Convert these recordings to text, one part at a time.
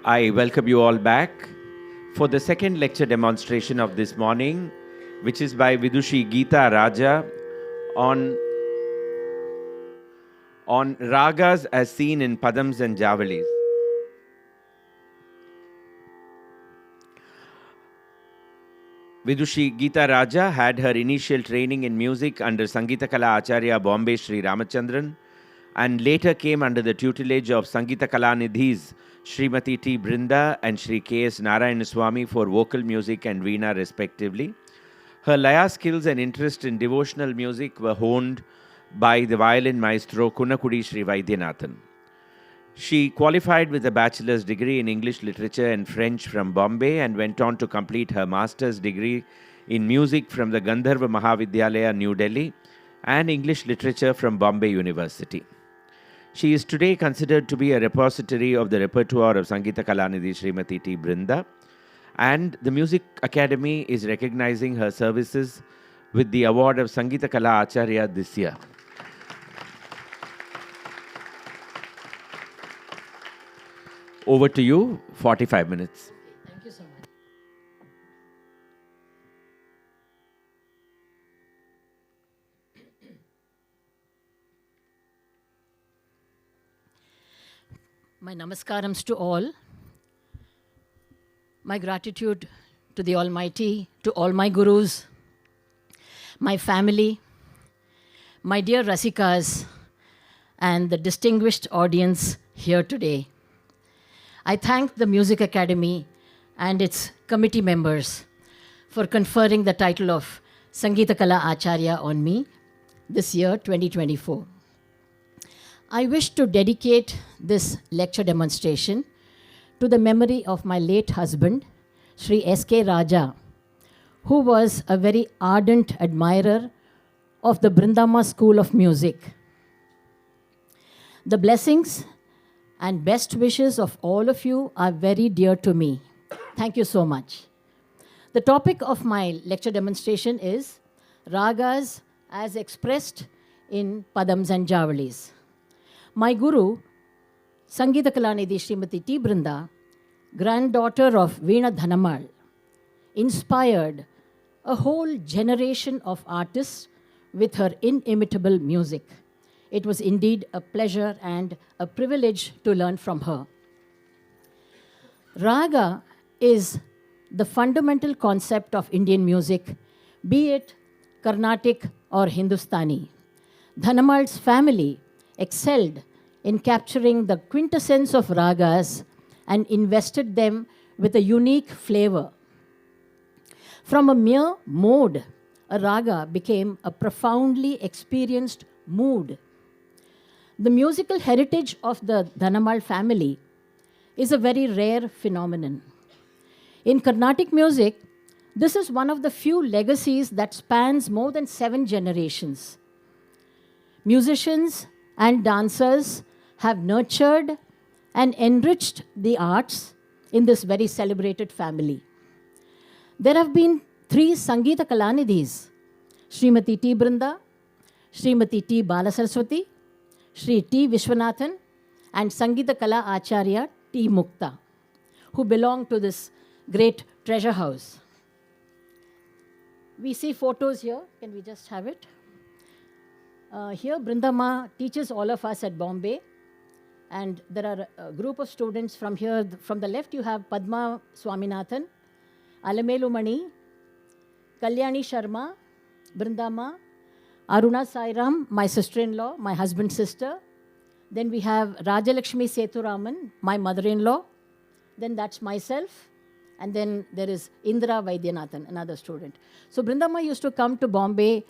I welcome you all back for the second lecture demonstration of this morning, which is by Vidushi Geetha Raja on Ragas as seen in Padams and Javalis. Vidushi Geetha Raja had her initial training in music under Sangeeta Kala Acharya Bombay Sri Ramachandran and later came under the tutelage of Sangeeta Kalanidhis Srimati T. Brinda and Sri K.S. Narayanaswamy for vocal music and veena respectively. Her laya skills and interest in devotional music were honed by the violin maestro Kunnakudi Sri Vaidyanathan. She qualified with a bachelor's degree in English literature and French from Bombay and went on to complete her master's degree in music from the Gandharva Mahavidyalaya, New Delhi, and English literature from Bombay University. She is today considered to be a repository of the repertoire of Sangeeta Kalanidhi Srimati T. Brinda, and the Music Academy is recognizing her services with the award of Sangeeta Kala Acharya this year. Over to you, 45 minutes. Thank you so much. My namaskarams to all. My gratitude to the Almighty, to all my gurus, my family, my dear Rasikas, and the distinguished audience here today. I thank the Music Academy and its committee members for conferring the title of Sangeeta Kala Acharya on me this year, 2024. I wish to dedicate this lecture demonstration to the memory of my late husband, Sri S.K. Raja, who was a very ardent admirer of the Brindama School of Music. The blessings and best wishes of all of you are very dear to me. Thank you so much. The topic of my lecture demonstration is Ragas as expressed in Padams and Javalis. My guru, Sangeeta Kalanidhi Srimati T. Brinda, granddaughter of Veena Dhanamal, inspired a whole generation of artists with her inimitable music. It was indeed a pleasure and a privilege to learn from her. Raga is the fundamental concept of Indian music, be it Carnatic or Hindustani. Dhanamal's family excelled in capturing the quintessence of ragas and invested them with a unique flavor. From a mere mode, a raga became a profoundly experienced mood. The musical heritage of the Dhanamal family is a very rare phenomenon. In Carnatic music, this is one of the few legacies that spans more than 7 generations. Musicians and dancers have nurtured and enriched the arts in this very celebrated family. There have been 3 Sangeeta Kalanidhis, Srimati T. Brinda, Srimati T. Balasaraswati, Sri T. Vishwanathan, and Sangeeta Kala Acharya T. Mukta, who belong to this great treasure house. We see photos here. Can we just have it? Here, Brinda Ma teaches all of us at Bombay. And there are a group of students from here. From the left, you have Padma Swaminathan, Alamelu Mani, Kalyani Sharma, Brinda Ma, Aruna Sairam, my sister-in-law, my husband's sister. Then we have Rajalakshmi Sethuraman, my mother-in-law. Then that's myself. And then there is Indra Vaidyanathan, another student. So Brindama used to come to Bombay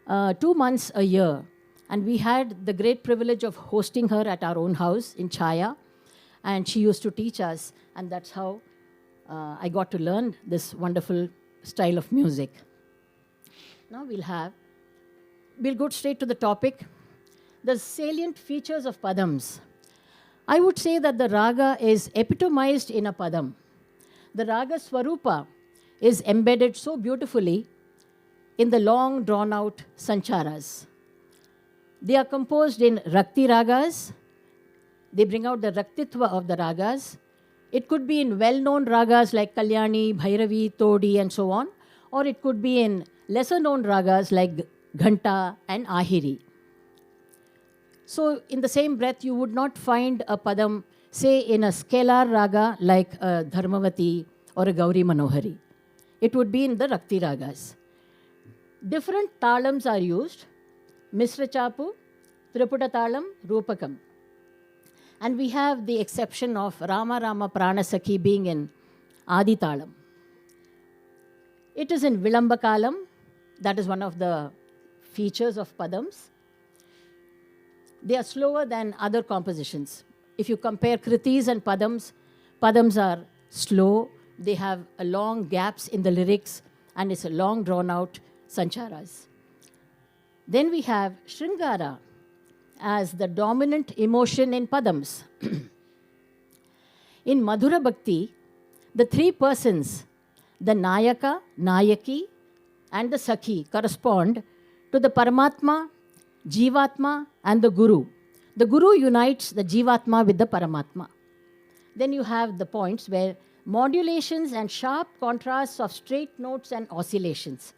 2 months a year. And we had the great privilege of hosting her at our own house in Chaya. And she used to teach us. And that's how I got to learn this wonderful style of music. Now we'll go straight to the topic. The salient features of Padams. I would say that the raga is epitomized in a Padam. The raga Swarupa is embedded so beautifully in the long drawn-out sancharas. They are composed in Rakti Ragas. They bring out the Raktitva of the Ragas. It could be in well-known ragas like Kalyani, Bhairavi, Todi, and so on, or it could be in lesser-known ragas like Ghanta and Ahiri. So in the same breath, you would not find a padam, say, in a scalar raga like a Dharmavati or a Gauri Manohari. It would be in the Rakti ragas. Different talams are used: Misra Chapu, Triputa Talam, Rupakam. And we have the exception of Rama Rama Pranasakhi being in Adi Talam. It is in Vilambakalam. That is one of the features of Padams. They are slower than other compositions. If you compare Kritis and Padams, Padams are slow. They have a long gaps in the lyrics, and it's a long drawn out sancharas. Then we have Shringara as the dominant emotion in Padams. In Madhura Bhakti, the three persons, the Nayaka, Nayaki, and the Sakhi, correspond to the Paramatma, Jivatma, and the Guru. The Guru unites the Jivatma with the Paramatma. Then you have the points where modulations and sharp contrasts of straight notes and oscillations.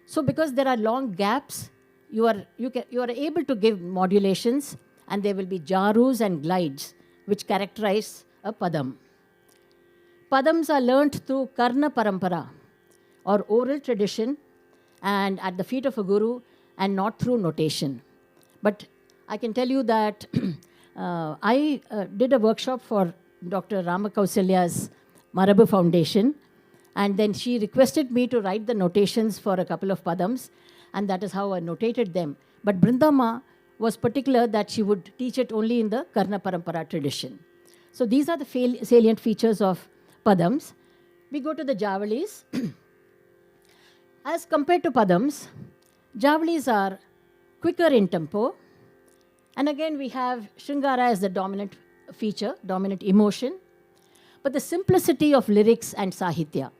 So because there are long gaps, you are able to give modulations, and there will be jarus and glides which characterize a padam. Padams are learnt through karna parampara, or oral tradition, and at the feet of a guru, and not through notation. But I can tell you that I did a workshop for Dr. Ramakausalya's Marabu Foundation, and then she requested me to write the notations for a couple of padams, and that is how I notated them. But Brindama was particular that she would teach it only in the Karna Parampara tradition. So these are the salient features of padams. We go to the javalis. As compared to padams, javalis are quicker in tempo. And again, we have Shringara as the dominant feature, dominant emotion. But the simplicity of lyrics and sahitya,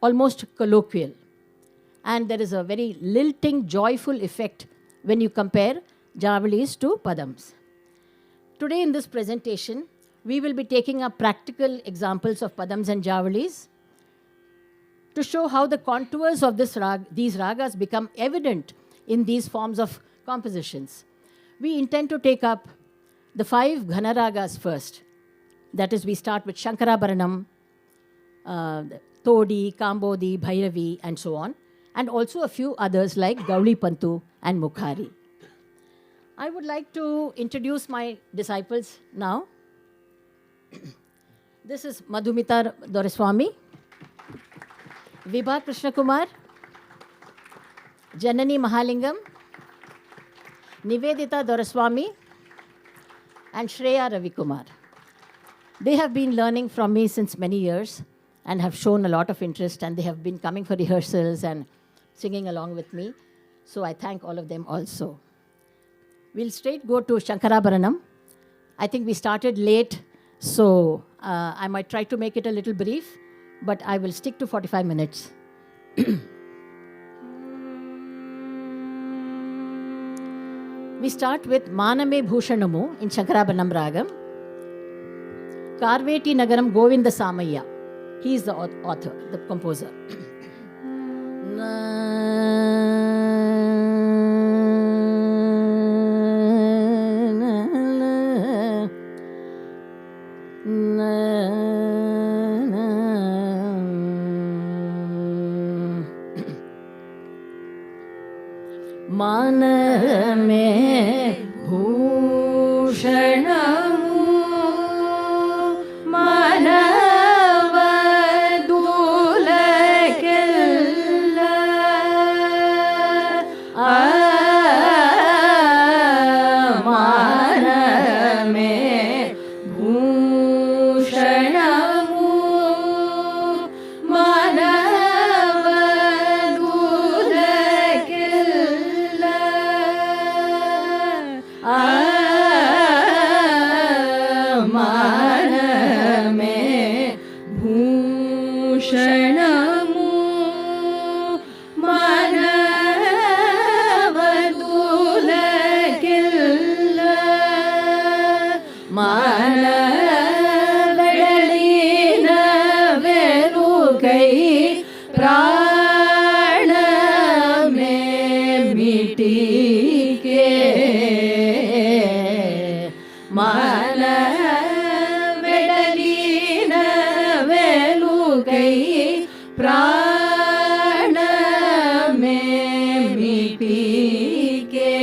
almost colloquial. And there is a very lilting, joyful effect when you compare javalis to padams. Today in this presentation, we will be taking up practical examples of padams and javalis to show how the contours of these ragas become evident in these forms of compositions. We intend to take up the 5 Ghana ragas first. That is, we start with Sankarabharanam, Todi, Kambhoji, Bhairavi, and so on, and also a few others like Gowlipantu and Mukhari. I would like to introduce my disciples now. This is Madhumita Doreswamy, Vibha Krishna Kumar, Janani Mahalingam, Nivedita Doreswamy, and Shreya Ravikumar. They have been learning from me since many years and have shown a lot of interest, and they have been coming for rehearsals and singing along with me. So I thank all of them also. We'll straight go to Sankarabharanam. I think we started late, so I might try to make it a little brief, but I will stick to 45 minutes. We start with Maname Bhushanamu in Sankarabharanam Ragam. Karveti Nagaram Govinda Samaya. He is the author, the composer. Maname Bhushanamu మన వెడలిన వెలుకై ప్రాణమే మిటికే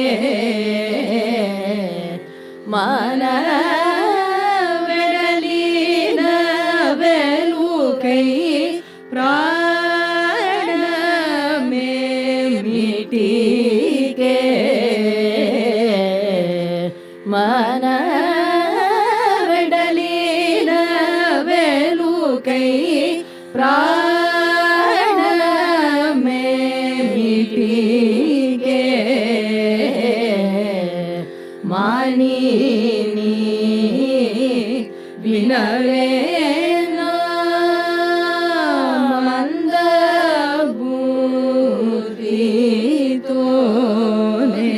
మన వెడలిన వెలుకై ప్రాణమే మిటికే మన వెడలిన వెలుకై ప్రాణమే మిటికే మానిని వినవేనా మందబుద్ధితోనే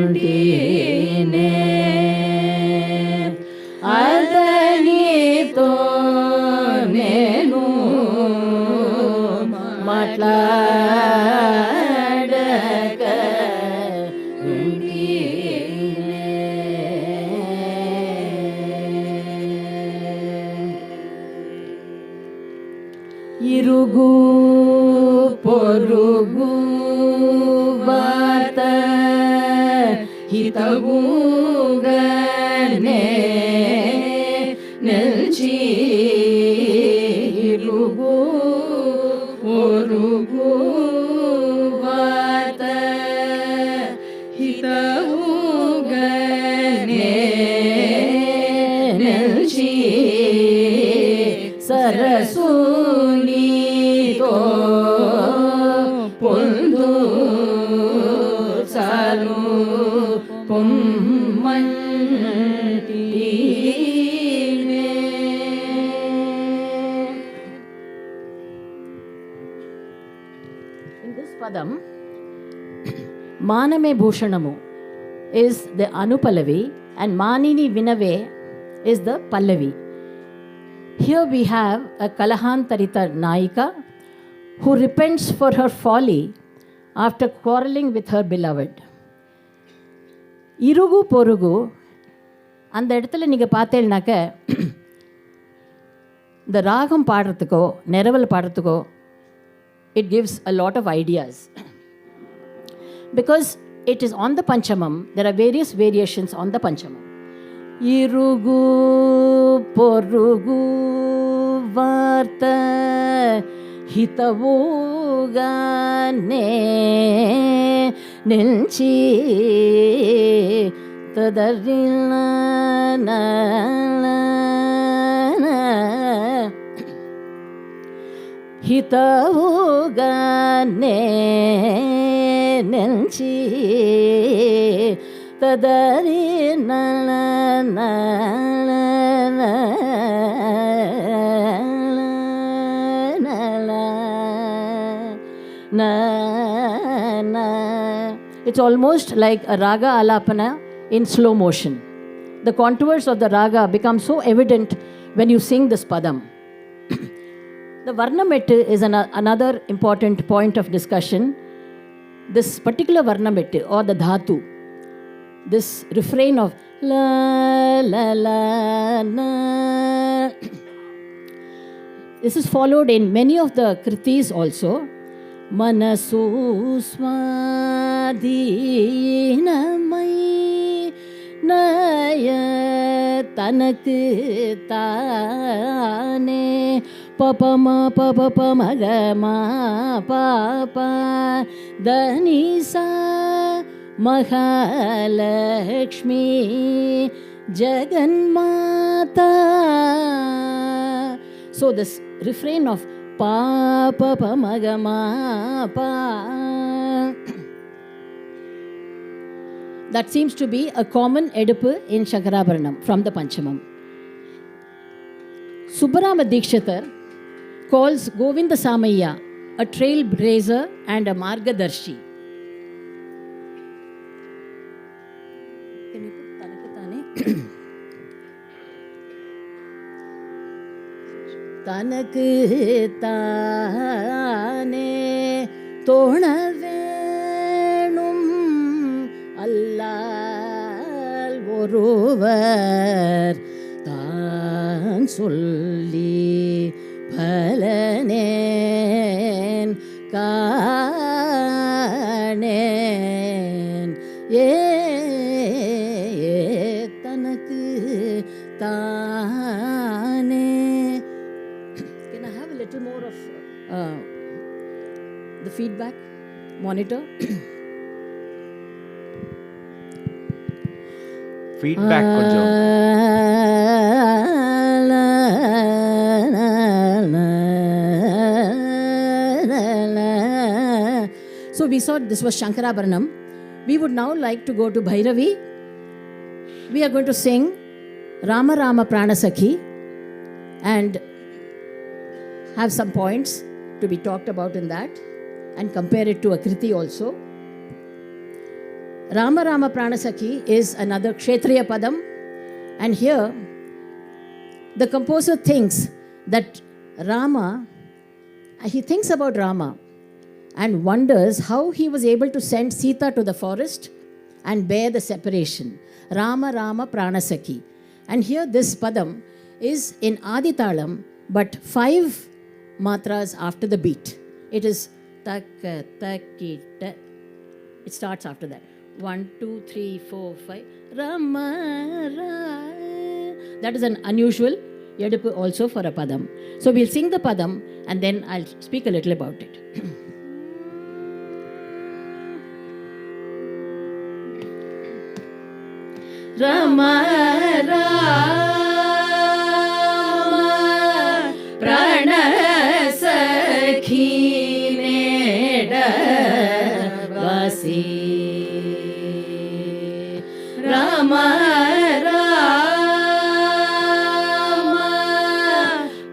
మాట్లాడగయుండినే అతనితో నేను ఇరుగు పొరుగు వార్త హితవుగనే నిల్చి ఇరుగు పొరుగు వార్త హితవుగనే నిల్చి సరసునితో పొందు చాలు పొమ్మంటినే. In this padam, Maname Bhushanamo is the Anupalavi and Manini Vinave is the Pallavi. Here we have a Kalahantarita Naika who repents for her folly after quarreling with her beloved. Irugu Porugu, அந்த இடத்துல நீங்கள் பார்த்தேன்னாக்க இந்த ராகம் பாடுறதுக்கோ நிரவல் பாடுறதுக்கோ it gives a lot of ideas. Because it is on the Panchamam, there are various variations on the Panchamam. Irugu porugu varta hitavugane nilchi tadarilla hitavugane nilchi tadari na na na na na. It's almost like a raga alapana in slow motion. The contours of the raga become so evident when you sing this padam. The varnamettu is another important point of discussion. This particular varnamettu or the dhatu, this refrain of la la la na, this is followed in many of the kritis also. Manasu swadhinamai naya tanakku taane papama papa magama papa danisa Mahalakshmi Jaganmata. So this refrain of pa pa pa magama pa, that seems to be a common edipu in Sankarabharanam from the Panchamam. Subbarama Dikshitar calls Govinda Samaya a trailblazer and a margadarshi. Can you put Tanakatane? தனக்கு தானே தோண வேணும் அல்லால் ஒருவர் தான் சொல்லி பலனேன் காணேன் தனக்கு தானே. Can I have a little more of the feedback monitor? Feedback konjam. So we saw this was Sankarabharanam. We would now like to go to Bhairavi. We are going to sing Rama Rama Pranasakhi and have some points to be talked about in that and compare it to a Kriti also. Rama Rama Pranasakhi is another Kshetriya Padam, and here the composer thinks that Rama, he thinks about Rama and wonders how he was able to send Sita to the forest and bear the separation. Rama Rama Pranasakhi. And here this padam is in Aditalam, but 5 matras after the beat. It is tak, tak, ta. It starts after that. 1, 2, 3, 4, 5. Rama, Ra. That is an unusual yadipu also for a padam. So we'll sing the padam and then I'll speak a little about it. Rama Rama Pranasakhi Nedavasi. Rama Rama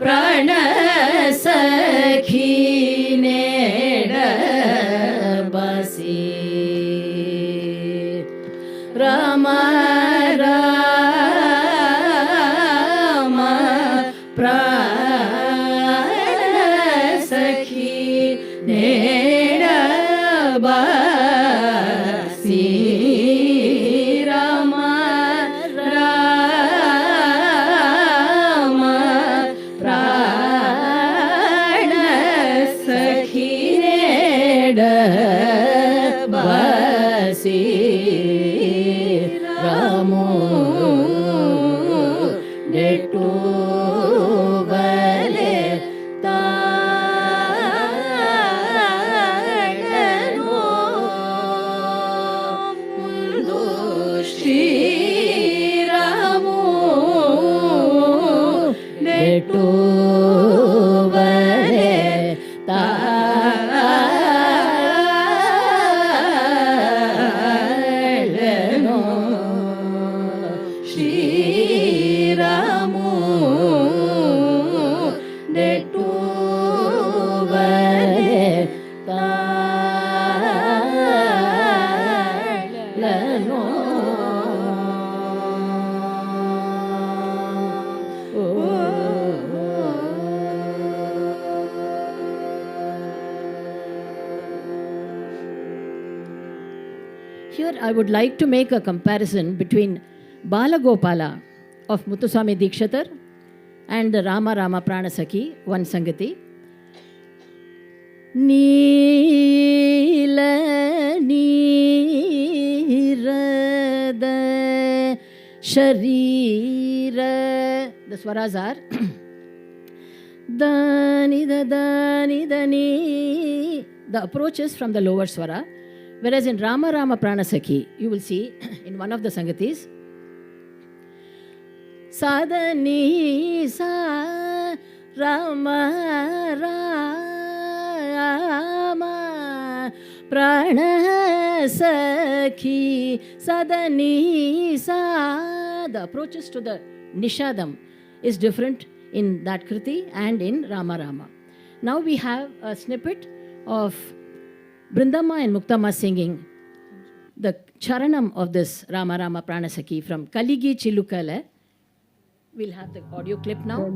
Pranasakhi Nedavasi. Rama Here I would like to make a comparison between Balagopala of Muthuswami Dikshatar and the Rama Rama Pranasakhi, one Sangati. Neela Neerada Sharira. The swaras are Dani da Dani Dani. The approach is from the lower swara. Whereas in Rama Rama Pranasakhi, you will see in one of the Sangatis, Sadani Sa Rama Rama Pranasakhi Sadani Sa. The approaches to the Nishadam is different in that Kriti and in Rama Rama. Now we have a snippet of Brindama and Muktama singing the charanam of this Rama Rama Pranasakhi from Kaligi Chilukala. We'll have the audio clip now.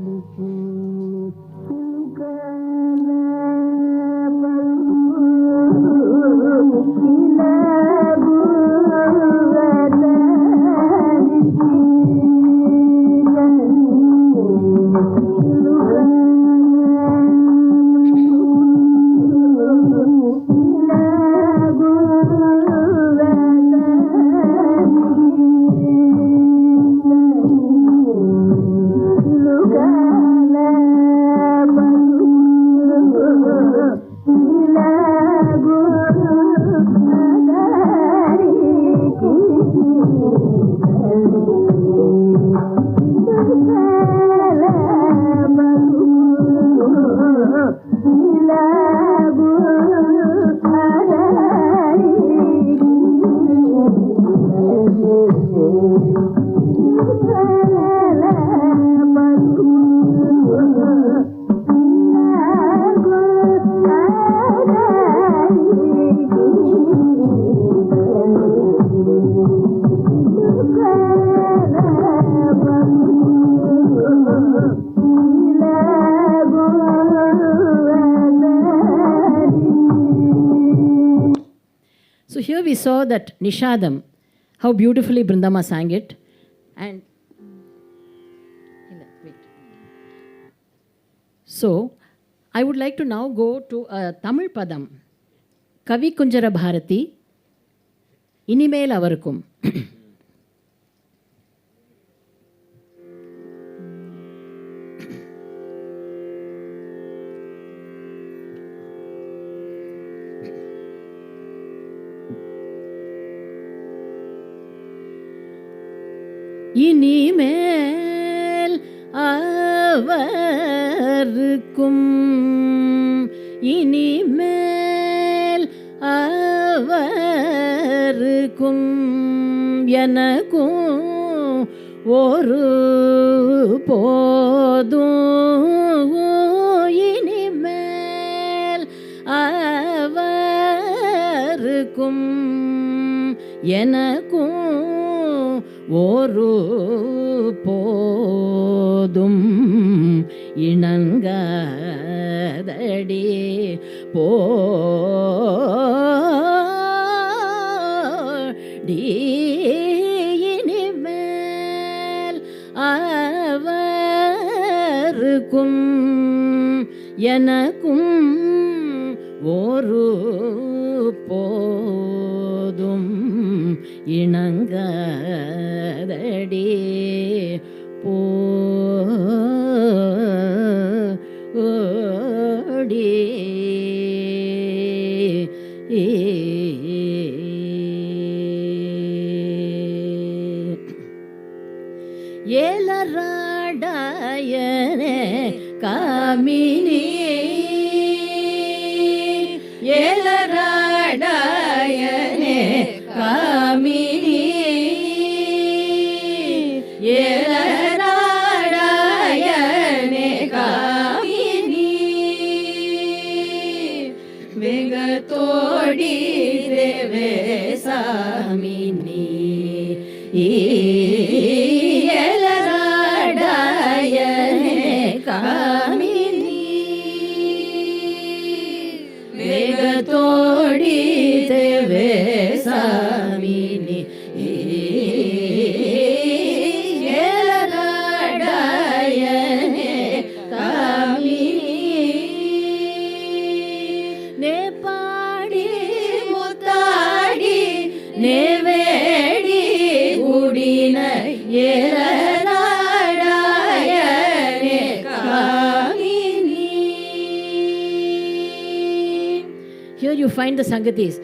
So here we saw that Nishadam, how beautifully Brindama sang it. And wait. So I would like to now go to a Tamil Padam. Kavi Kunjara Bharati, Inimel Avarukum. இனிமேல் அவருக்கும் இனிமேல் அவருக்கும் எனக்கும் ஒரு போதும் இனிமேல் அவருக்கும் எனக்கும் ஒரு போதும் இணங்காதடி போடி இனிமேல் அவருக்கும் எனக்கும் ஒரு போதும் இணங்காதடி போடி ஏலராடாயனே காமினி ஏலராடாயனே காமினி ஏலராடாயனே காமினி வெங்கத்தோடி தேவே சாமினி ஏலராடாயனே காமினி வேகத்தோடி தேவே சாமினி ஏலராடாயனே காமினி நே பாடி முத்தாடி நே வேடி குடின ஏலராடாயனே Gamini. Here you find the Sangatis.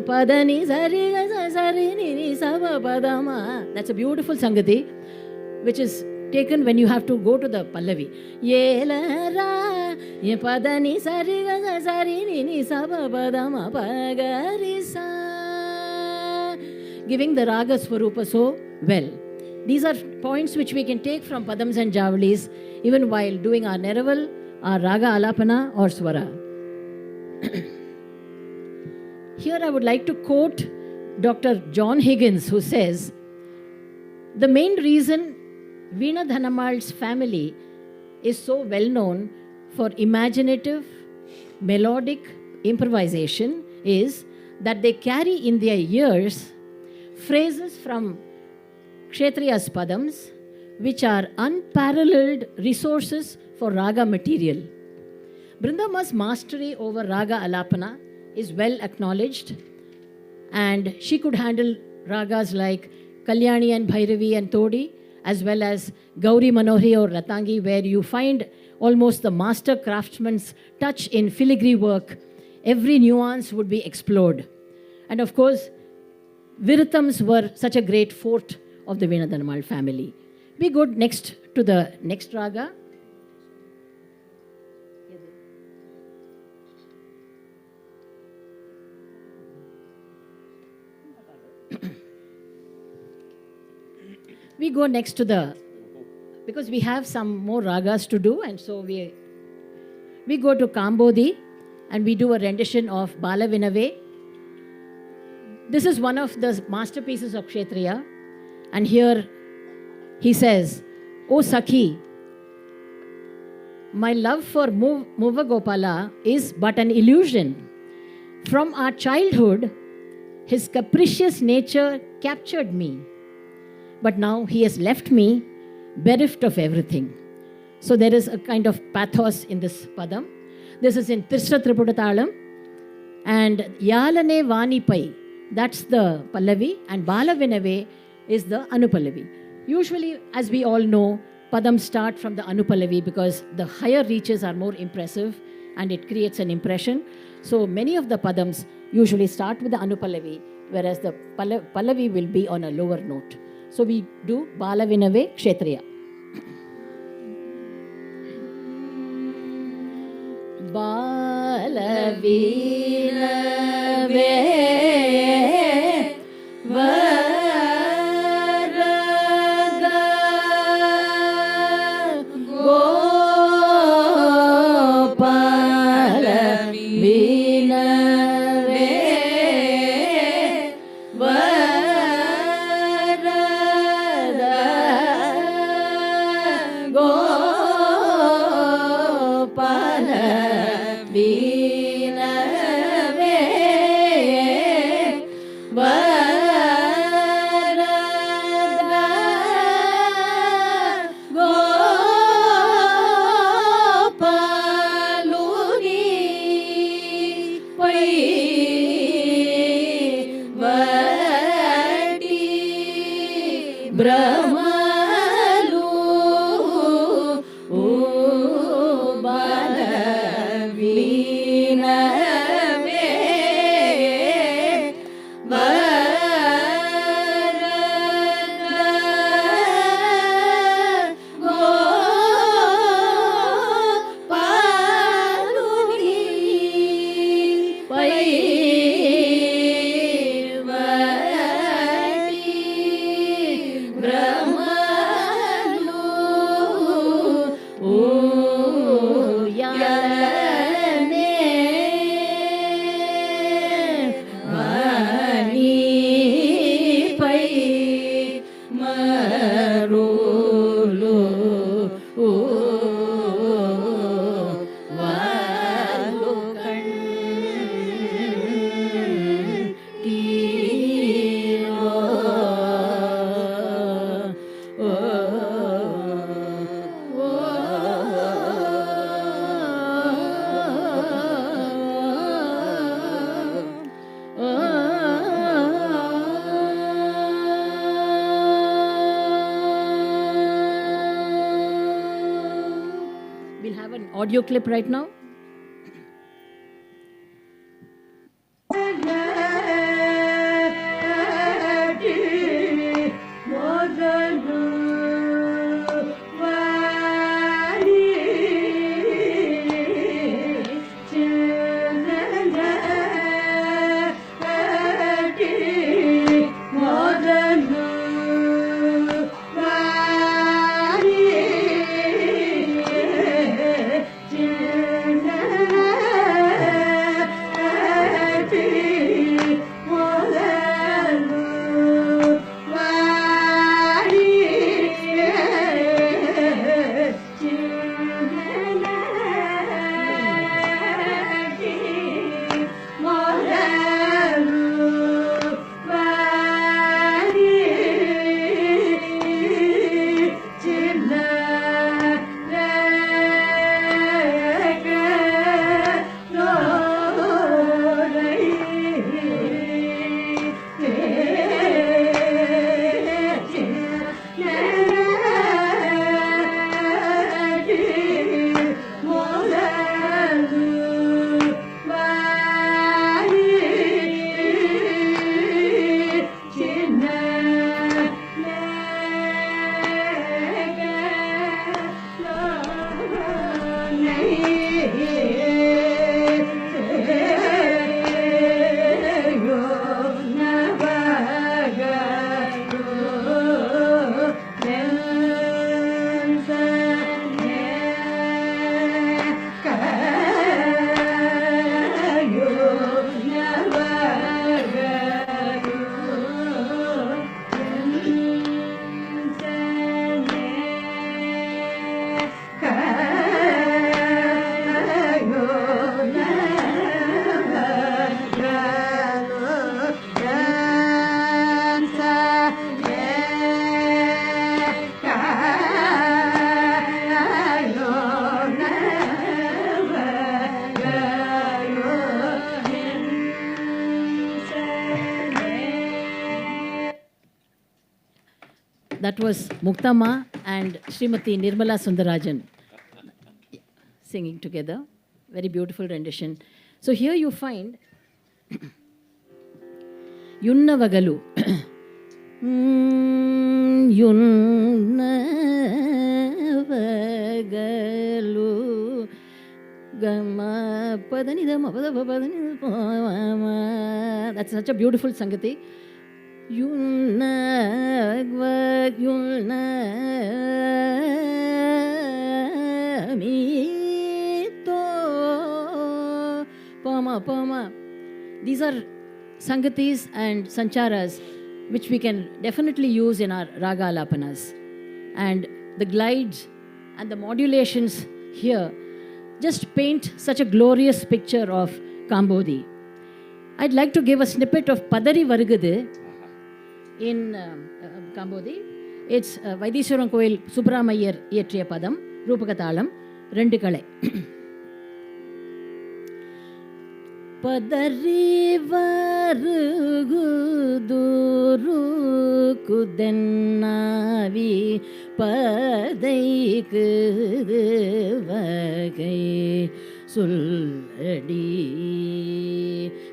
Padani sari sari ni sava padama. That's a beautiful Sangati, which is taken when you have to go to the Pallavi. Yelara ye padani sari sari ni sava padama pagarisa. Giving the Raga Swarupa so well. These are points which we can take from Padams and Javalis even while doing our Neraval, our Raga Alapana or Swara. Here I would like to quote Dr. John Higgins, who says, the main reason Veena Dhanamal's family is so well known for imaginative, melodic improvisation is that they carry in their ears phrases from Kshatriya's Padams, which are unparalleled resources for raga material. Brindama's mastery over raga alapana is well acknowledged, and she could handle ragas like Kalyani and Bhairavi and Todi, as well as Gauri Manohari or Ratangi, where you find almost the master craftsman's touch in filigree work. Every nuance would be explored. And of course, Virithams were such a great fort of the Veena family. We go next to the next raga. We go next to because we have some more ragas to do, and so we go to Kambhoji and we do a rendition of Bala Vinave. This is one of the masterpieces of Kshatriya, and here he says, "O Sakhi, my love for Muva Gopala is but an illusion. From our childhood, his capricious nature captured me. But now he has left me bereft of everything." So there is a kind of pathos in this padam. This is in Trisra Tripudatalam. And Yalane Vani Pai, that's the Pallavi, and Bala Vinave is the Anupallavi. Usually, as we all know, padams start from the Anupallavi because the higher reaches are more impressive and it creates an impression. So many of the padams usually start with the Anupallavi, whereas the Pallavi will be on a lower note. So we do Bala Vinave Kshatriya. Bala Vinave Varada Gopala Vinave audio clip right now. that was Muktama and Srimati Nirmala Sundarajan singing together. Very beautiful rendition. So here you find Yunnavagalu. Yunnavagalu Gama Padanidama Padanidama. That's such a beautiful Sangati. Pama. These are Sangatis and Sancharas which we can definitely use in our Raga Alapanas. And the glides and the modulations here just paint such a glorious picture of Kambhoji. I'd like to give a snippet of Padari Varugadu in Kambhoji. It's Vaidiswaran Koil Subramayyar Iyatriya Padam, Rupakathalam, Rendu Kalai. Padari Varugudu Kudennavi Padai Kuduvagai Sulladi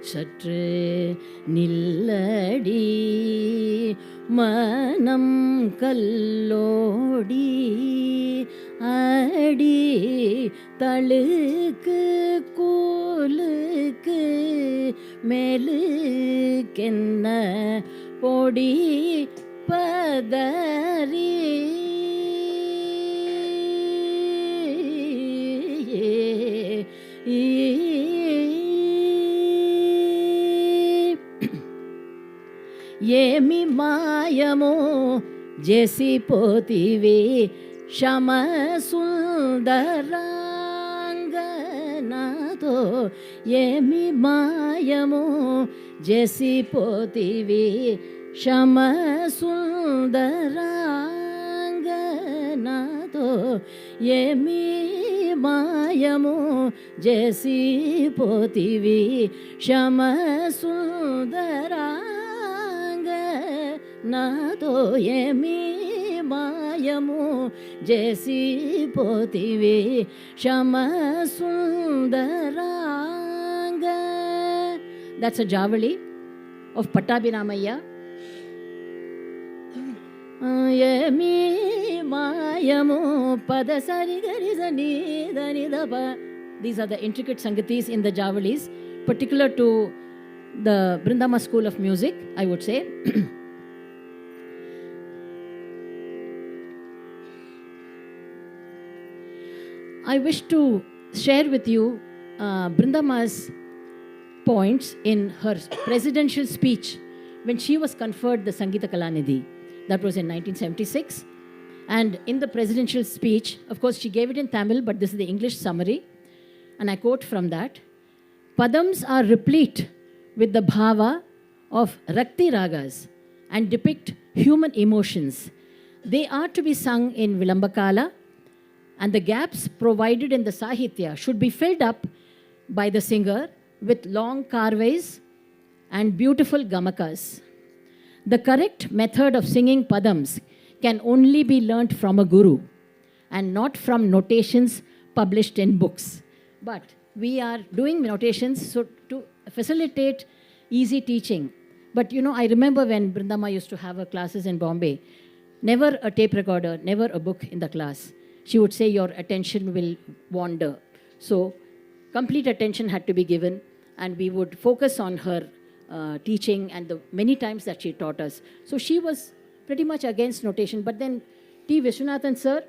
Satre Nilladi Manam Kallodi Adi Talukku Kolukku Melukkenna Podi Padari Yemi mayamo jesi potive shama sundaranganato Yemi mayamo jesi potive shama sundaranganato Yemi mayamo jesi potive shama sundaranganato Nato yemi mayamu jesi potive shama sundaranga. That's a javali of Pattabhiramayya. Yemi mayamu padasari garizani danidapa. These are the intricate sangatis in the javalis, particular to the Brindama school of music, I would say. I wish to share with you Brindama's points in her presidential speech when she was conferred the Sangeeta Kalanidhi. That was in 1976. And in the presidential speech, of course, she gave it in Tamil, but this is the English summary. And I quote from that. Padams are replete with the bhava of Rakti Ragas and depict human emotions. They are to be sung in Vilambakala, and the gaps provided in the Sahitya should be filled up by the singer with long karves and beautiful gamakas. The correct method of singing padams can only be learnt from a guru and not from notations published in books. But we are doing notations so to facilitate easy teaching. But I remember when Brindama used to have her classes in Bombay, never a tape recorder, never a book in the class. She would say your attention will wander. So complete attention had to be given, and we would focus on her teaching and the many times that she taught us. So she was pretty much against notation. But then T. Vishwanathan sir,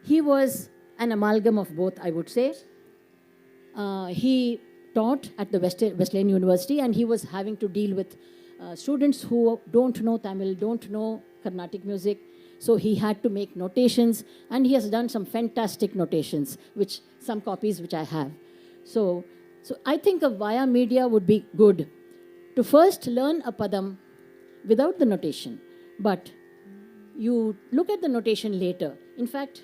he was an amalgam of both, I would say. He taught at the Wesleyan University, and he was having to deal with students who don't know Tamil, don't know Carnatic music. So he had to make notations, and he has done some fantastic notations, some copies which I have. So I think a via media would be good to first learn a padam without the notation, but you look at the notation later. In fact,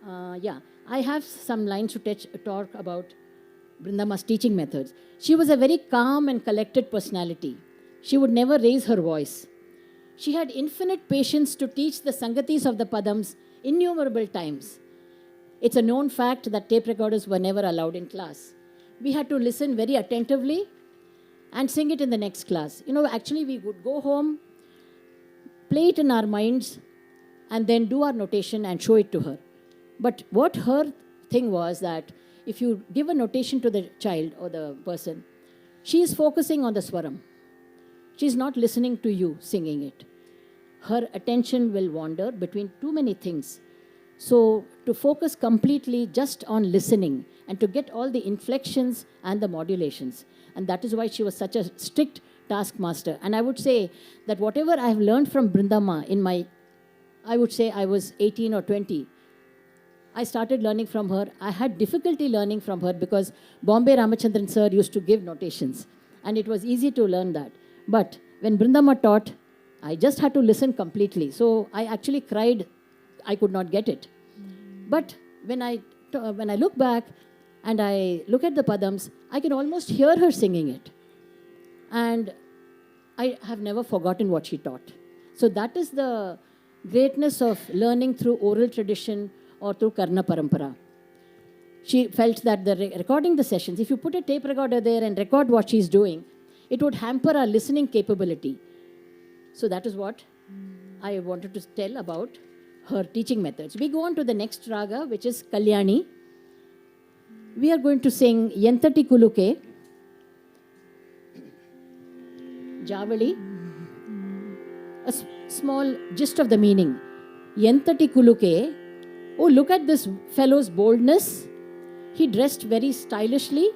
I have some lines to talk about Brindama's teaching methods. She was a very calm and collected personality. She would never raise her voice. She had infinite patience to teach the Sangatis of the Padams innumerable times. It's a known fact that tape recorders were never allowed in class. We had to listen very attentively and sing it in the next class. Actually, we would go home, play it in our minds, and then do our notation and show it to her. But what her thing was that if you give a notation to the child or the person, she is focusing on the swaram. She is not listening to you singing it. Her attention will wander between too many things. So to focus completely just on listening and to get all the inflections and the modulations. And that is why she was such a strict taskmaster. And I would say that whatever I have learned from Brindama I would say I was 18 or 20. I started learning from her. I had difficulty learning from her because Bombay Ramachandran sir used to give notations. And it was easy to learn that. But when Brindama taught, I just had to listen completely. So I actually cried. I could not get it. But when I look back and I look at the Padams, I can almost hear her singing it. And I have never forgotten what she taught. So that is the greatness of learning through oral tradition or through Karna Parampara. She felt that recording the sessions, if you put a tape recorder there and record what she's doing, it would hamper our listening capability. So that is what I wanted to tell about her teaching methods. We go on to the next raga, which is Kalyani. We are going to sing Yentati Kuluke, Javali. A small gist of the meaning. Yentati Kuluke. Oh, look at this fellow's boldness. He dressed very stylishly.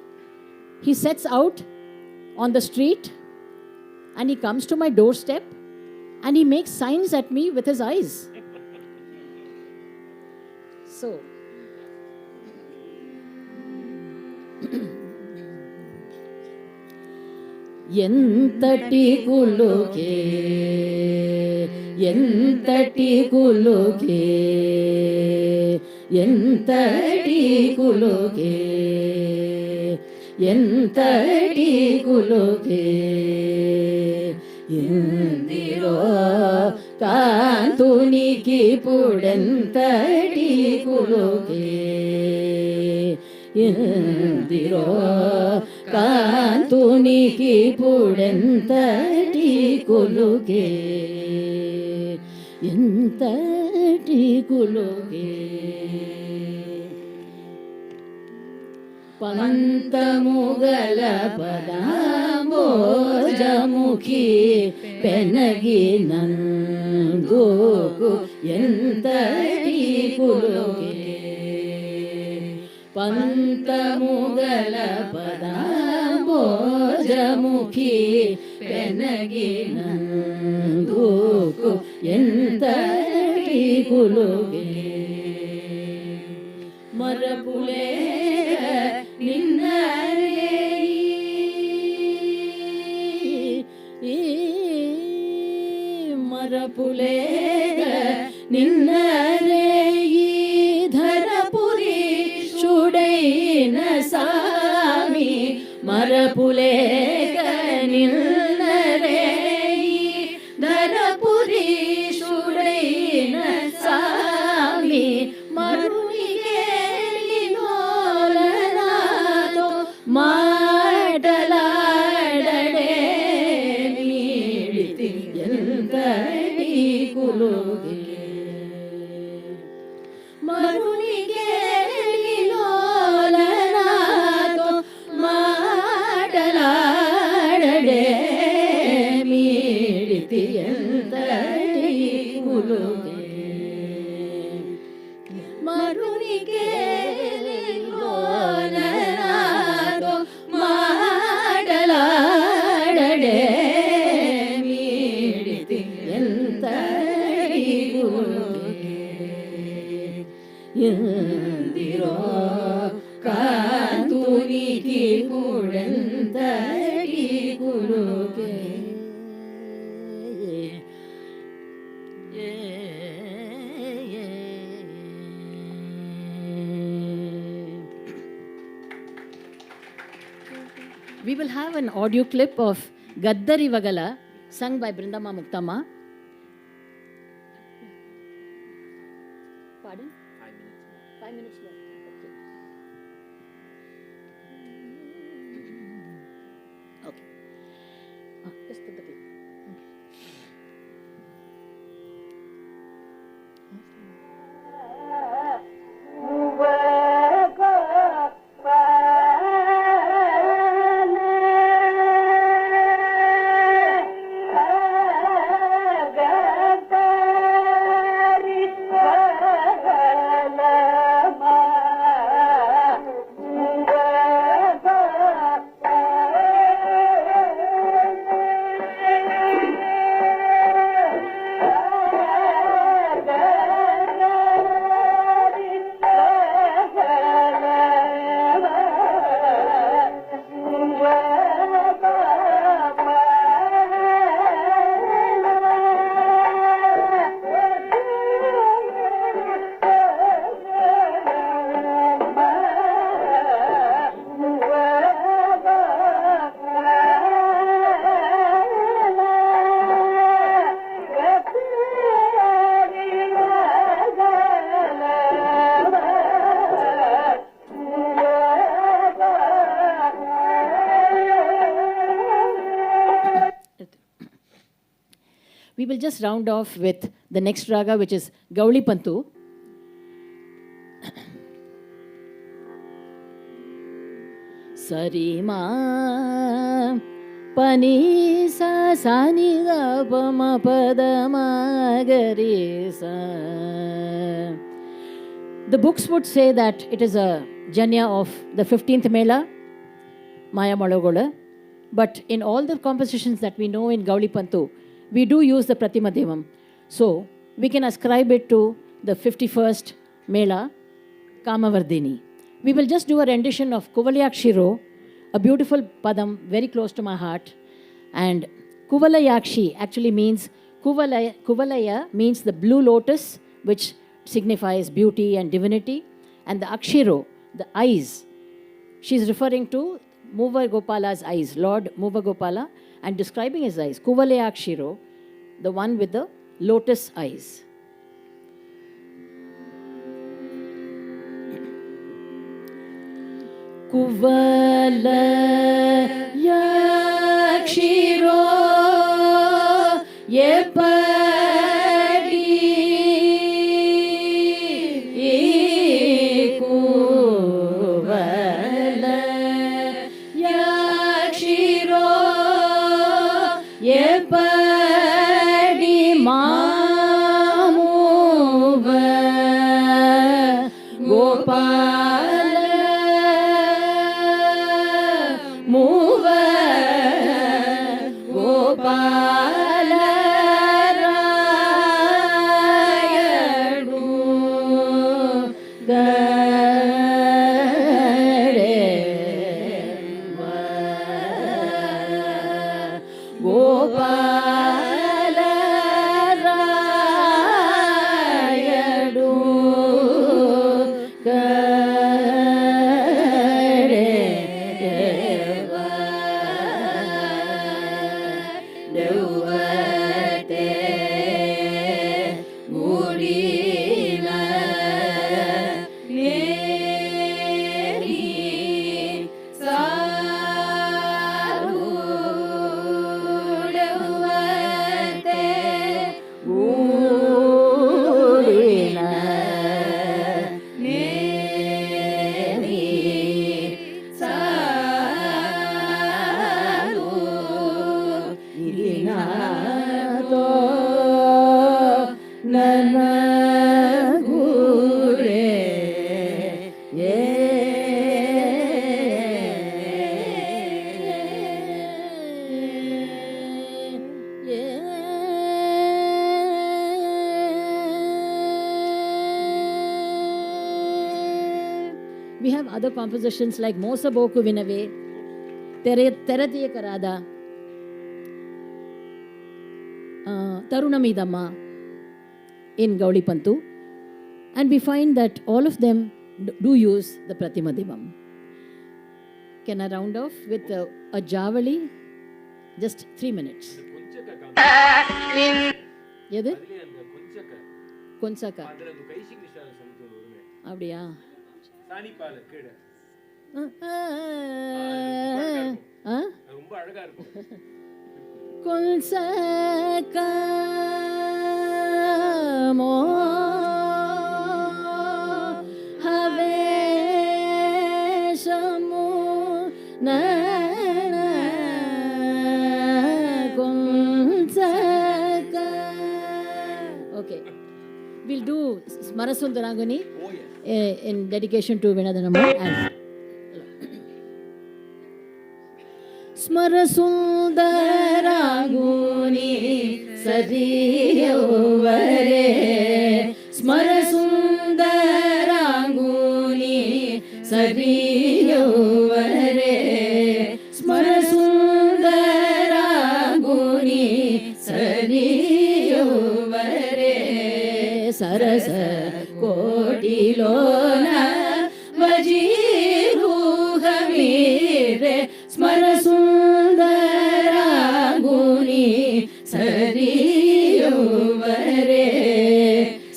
He sets out on the street and he comes to my doorstep and he makes signs at me with his eyes. So, Yentati Kuluke, Yentati Kuluke, Yentati Kuluke, Yentati Kuluke, Yendiro Kantuniki Pudentati Kuluke, Yendiro Kantuniki Pudentati Kuluke, Yentati Kuluke. Pantamugala padamojamukhi penagi nanduku yentati kuluke. Pantamugala padamojamukhi penagi nanduku yentati kuluke. Marapule Marapule Ninnareyi Dharapuri Shudaina Sami Marapule Ninnareyi Dharapuri Shudaina Sami Marunige Linolanato Madalade Niditi Yentati Kuluke Marunige Linolanato Madalade Niditi Yentati Kuluke Marunige Linolanato Madalade Niditi Yentati Kuluke Yendiro Kantuniki Pudentati Kuluke. We will have an audio clip of Gaddari Vagala sung by Brindama Muktama. 5 minutes more. Okay. Just put the clip. We will just round off with the next raga, which is Gowlipantu. Sarima pani sa sani da pa ma padama gari sa. The books would say that it is a janya of the 15th Mela, Maya Malagola. But in all the compositions that we know in Gowlipantu, we do use the Pratimadevam. So we can ascribe it to the 51st Mela, Kamavardhini. We will just do a rendition of Kuvalayakshiro, a beautiful padam very close to my heart. And Kuvalayakshi actually means, Kuvalaya means the blue lotus, which signifies beauty and divinity. And the Akshiro, the eyes, she's referring to Muva Gopala's eyes, Lord Muva Gopala, and describing his eyes. Kuvalayakshiro, the one with the lotus eyes. Kuvalayakshiro, We have other compositions like Mosa Boku Vinave, Teratiya Karada, Tarunamidamma in Gowlipantu. And we find that all of them do use the Pratimadevam. Can I round off with a javali? Just 3 minutes. Yadu? Konsaka. அப்படியா? சாணிப்பால் கீழே ரொம்ப அழகா இருக்கும். கொல்சகமோ ஹவேஷமோ நன கொல்சக. Okay, we'll do Smarasundarangani in dedication to Vinadanamma. And Smarasundaranguni sariyovare, Smarasundaranguni sariyovare, Smarasundaranguni sariyovare, sarasa kotilona vajiruhamire, Smarasundaranguni sariyovare,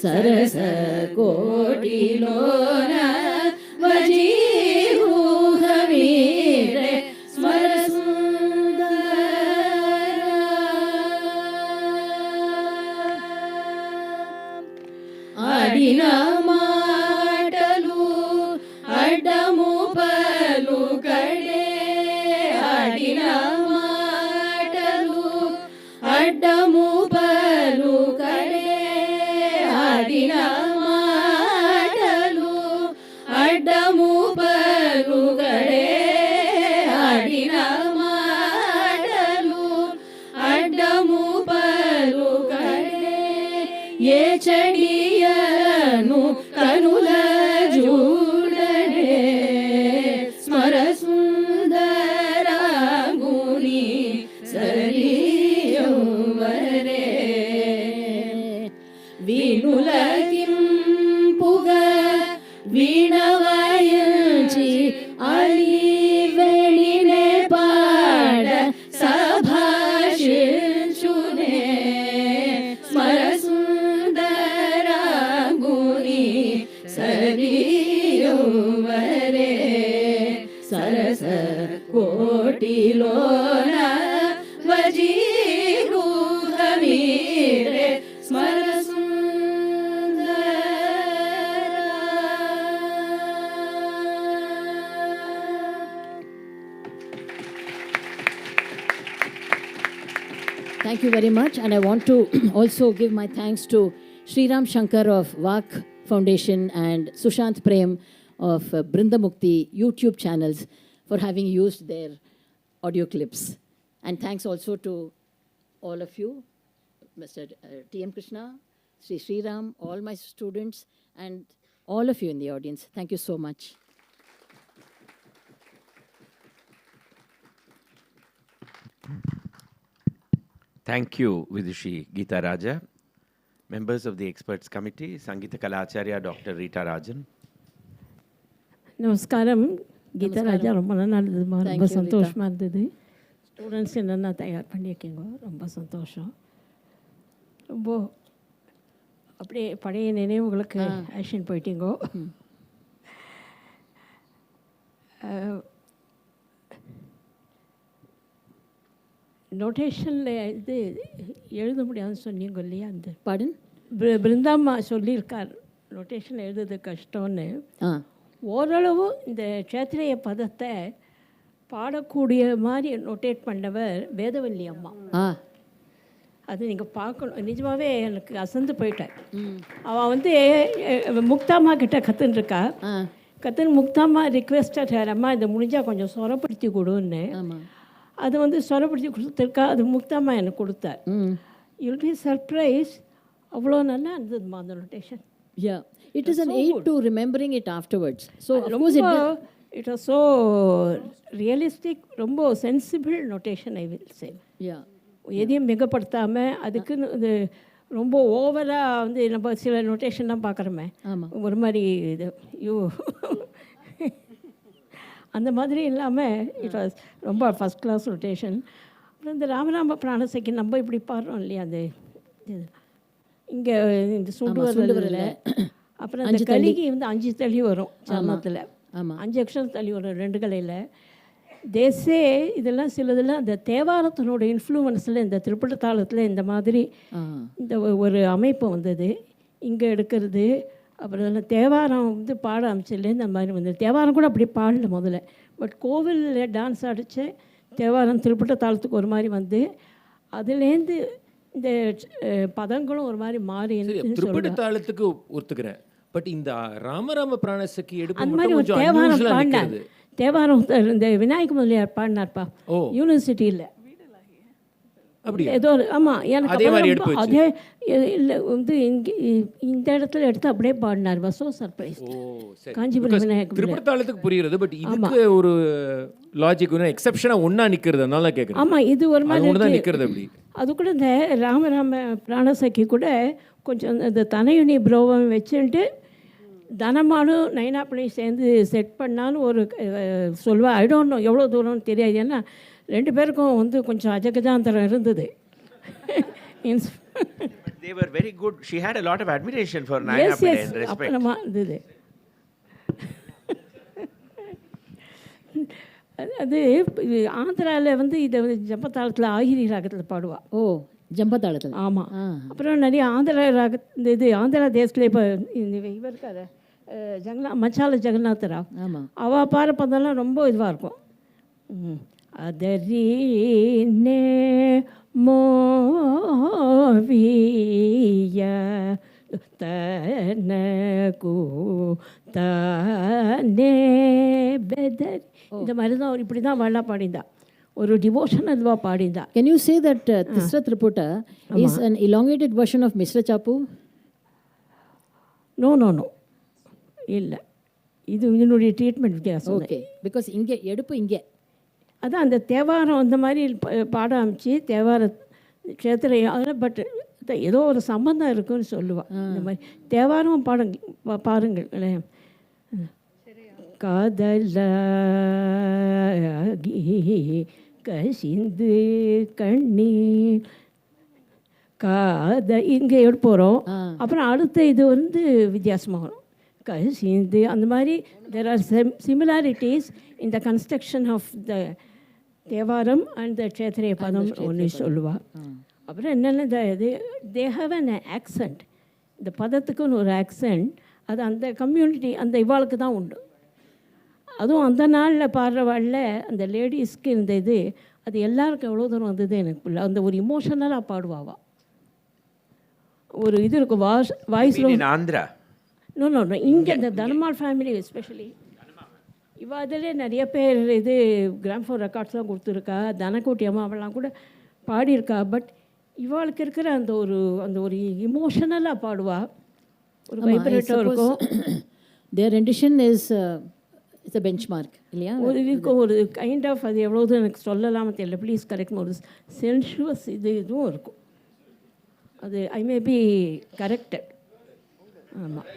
sarasa kotilona vajiruhamire, ఆడిన మాటలు అడ్డము పలుకడే, ఆడిన మాటలు అడ్డము పలుకడే, ఆడిన మాటలు అడ్డము పలుకడే, ఆడిన మాటలు అడ్డము పలుకడే, ఏ చెడియను కనుల చూడడే, స్మరసుందరాంగుని సరియవరే, వీణులకింపుగా వీణవయంచి అలివెణినే పాడ సభాషించునే, స్మరసుందరాంగుని సరియవరే, సరస కోటిలోన వజీరుహమీరే, Thank you very much, and I want to also give my thanks to Sriram Shankar of Vak Foundation and Sushant Prem of Brinda Mukti YouTube channels for having used their audio clips. And thanks also to all of you, Mr. T.M. Krishna, Sri Sriram, all my students, and all of you in the audience. Thank you so much. Thank you, Vidushi Geetha Raja. Members of the Experts Committee, Sangeeta Kala Acharya, Dr. Rita Rajan. நமஸ்காரம். கீதா ராஜா, ரொம்ப நல்லா இருந்ததுமா, Thank ரொம்ப you, சந்தோஷமாக இருந்தது. Students என்னென்ன தயார் பண்ணியிருக்கீங்க, ரொம்ப சந்தோஷம். ரொம்ப அப்படியே பழைய நினைவுகளுக்கு ஆக்ஷன் போயிட்டீங்கோ. நோட்டேஷனில் இது எழுத முடியாதுன்னு சொன்னீங்க இல்லையா? அந்த Pardon? பிருந்தாம்மா சொல்லியிருக்கார் நோட்டேஷன் எழுதுறது கஷ்டம்னு. ஓரளவு இந்த க்ஷேத்திரிய பதத்தை பாடக்கூடிய மாதிரி நோட்டேட் பண்ணவர் வேதவல்லி அம்மா. அது நீங்கள் பார்க்கணும். நிஜமாகவே எனக்கு அசந்து போயிட்டேன். அவள் வந்து முக்தாம்மா கிட்ட கற்றுன்ருக்கா. முக்தாம்மா ரிக்வெஸ்டட் அம்மா இதை முடிஞ்சால் கொஞ்சம் சொரப்படுத்தி கொடுன்னு. அது வந்து சொரப்படுத்தி கொடுத்துருக்கா. அது முக்தாம்மா எனக்கு கொடுத்தார். யூல் பி சர்ப்ரைஸ், அவ்வளோ நல்லா இருந்ததுமா அந்த notation. Yeah, it is an aid to remembering it afterwards. So of course it was so realistic, ரொம்ப sensible notation I will say. Yeah. எதையும் மிகப்படுத்தாமல் அதுக்குன்னு இது ரொம்ப ஓவராக வந்து நம்ம சில நோட்டேஷன்லாம் பார்க்குறோமே, ஒரு மாதிரி இது அந்த மாதிரி இல்லாமல் இட் வாஸ் ரொம்ப ஃபஸ்ட் கிளாஸ் ரொட்டேஷன். அப்புறம் இந்த ராமராம பிராணசைக்கு நம்ம இப்படி பாடுறோம் இல்லையா, அது இங்கே இந்த சுண்டுவரில் அப்புறம் அந்த கலிக்கு வந்து 5 தள்ளி வரும் சரணத்தில். 5 அக்ஷரம் தள்ளி வரும் 2 கலையில். தேசே இதெல்லாம் சிலதெல்லாம் அந்த தேவாரத்தினோட இன்ஃப்ளூவன்ஸில் இந்த திருப்பட்ட தாளத்தில் இந்த மாதிரி இந்த ஒரு அமைப்பு வந்தது. இங்கே எடுக்கிறது, அப்புறம் இதெல்லாம் தேவாரம் வந்து பாட அமைச்சதுலேருந்து அந்த மாதிரி வந்தது. தேவாரம் கூட அப்படி பாடல முதல்ல, பட் கோவிலில் டான்ஸ் அடித்து தேவாரம் திருப்பட்ட தாளத்துக்கு ஒரு மாதிரி வந்து அதுலேருந்து இந்த பதங்களும் ஒரு மாதிரி மாறி திருப்பட்ட தாளத்துக்கு ஒத்துக்கிறேன். பட் இந்த ராமராம பிராணசக்கி எடுப்பு அந்த மாதிரி ஒரு தேவாரம் பாடினார். தேவாரம் இந்த விநாயக முதலியார் பாடினார்ப்பா யூனிவர்சிட்டியில். அப்படி ஏதோ ஆமாம், எனக்கு அதே இல்லை வந்து இங்கே இந்த இடத்துல எடுத்து அப்படியே பாடினார். So surprise. காஞ்சிபுரம் விநாயக திருப்பத்தாளத்துக்கு புரியுறது. பட் இதுக்கு ஒரு லாஜிக் எக்ஸப்ஷனாக ஒன்றா நிற்கிறது, அதனால கேட்குறேன். ஆமாம், இது ஒரு மாதிரி நிற்கிறது. அப்படி அது கூட இந்த ராமராம பிராணசக்கி கூட கொஞ்சம் இந்த தனையுனி புரோவம் வச்சுட்டு தனமானும் நைனாப்பிளையும் சேர்ந்து செட் பண்ணாலும் ஒரு சொல்வா. ஐ டோன்ட் நோ எவ்வளோ தூரம்னு தெரியாது. ஏன்னா 2 பேருக்கும் வந்து கொஞ்சம் அஜகஜாந்தரம் இருந்தது. They were very good. She had a lot of admiration for Nainapillai and respect. அப்புறமா இருந்தது. அது ஆந்திராவில் வந்து இதை ஜம்பத்தாளத்தில் ஆகிரி ராகத்தில் பாடுவா. ஓ, ஜம்பத்தாளத்தில். ஆமாம். அப்புறம் நிறைய ஆந்திரா ராக இது ஆந்திரா தேசத்தில் இப்போ இவர் இருக்காரு மச்சால ஜெகநாத ராவ். ஆமாம், அவள் பாடுறப்பதெல்லாம் ரொம்ப இதுவாக இருக்கும். அதரீனே மோவிய தனகு தனே பெதர். இந்த மாதிரி தான் அவர் இப்படி தான் வாழா பாடிந்தா. ஒரு டிவோஷனல்வா பாடிந்தா. Can you say that Tisra Triputta is an elongated version of Mishra Chapu? No. இல்லை, இது இதனுடைய ட்ரீட்மெண்ட் வித்தியாசம். ஓகே, பிகாஸ் இங்கே எடுப்பு இங்கே அதான் அந்த தேவாரம் அந்த மாதிரி பாட அமைச்சு தேவார க்ஷேத்திர அதில். பட் ஏதோ ஒரு சம்பந்தம் இருக்குன்னு சொல்லுவாள். இந்த மாதிரி தேவாரம் பாருங்கள். காதலாகி கசிந்து கண்ணீர் காத இங்கே எடுத்து போகிறோம். அப்புறம் அடுத்த இது வந்து வித்தியாசமாக வரும். கசிந்து அந்த மாதிரி there are similarities in the construction of the Thevaram and the Kshetrayya padam ஒன்று சொல்லுவாள். அப்புறம் என்னென்ன தே ஹாவ் அன் ஆக்சண்ட். இந்த பதத்துக்குன்னு ஒரு ஆக்சண்ட். அது அந்த கம்யூனிட்டி அந்த இவாளுக்கு தான் உண்டு. அதுவும் அந்த நாளில் பாடுறவாளில் அந்த லேடிஸ்க்கு இந்த இது அது எல்லாருக்கும் எவ்வளோ தூரம் வந்தது எனக்கு இல்லை. அந்த ஒரு இமோஷனலாக பாடுவாவா. ஒரு இது இருக்கும் வாய்ஸில். ஆந்திரா நோ இங்கே இந்த தனமால் ஃபேமிலி எஸ்பெஷலி இவ அதிலே நிறைய பேர் இது கிராம்ஃபோன் ரெக்கார்ட்ஸ்லாம் கொடுத்துருக்கா. தனக்கூட்டி அம்மா அவெல்லாம் கூட பாடியிருக்கா. பட் இவாளுக்கு இருக்கிற அந்த ஒரு இமோஷனலாக பாடுவா. ஒரு வைப்ரேட்டாக இருக்கும். Their rendition is it's a benchmark இல்லையா? ஒரு இருக்கும் ஒரு கைண்ட் ஆஃப் அது எவ்வளோது எனக்கு சொல்லலாமல் தெரியல, ப்ளீஸ் கரெக்ட். ஒரு சென்சுவஸ் இதுவும் இருக்கும். அது ஐ மே பி கரெக்டட். ஆமாம்,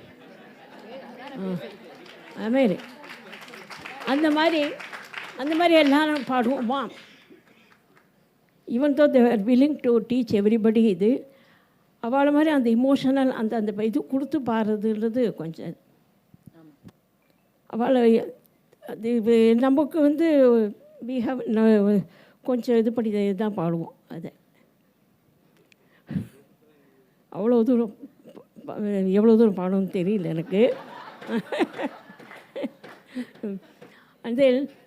அதுமாரி அந்த மாதிரி எல்லாரும் பாடுவோமா. Even though they are willing to teach everybody. இது அவளை மாதிரி அந்த இமோஷனல் அந்த இது கொடுத்து பாடுறதுன்றது கொஞ்சம் அவளை அது நமக்கு வந்து வி ஹவ் கொஞ்சம் இது பண்ணி தான் பாடுவோம். அதை அவ்வளோ தூரம் எவ்வளோ தூரம் பாடணும்னு தெரியல எனக்கு. அந்த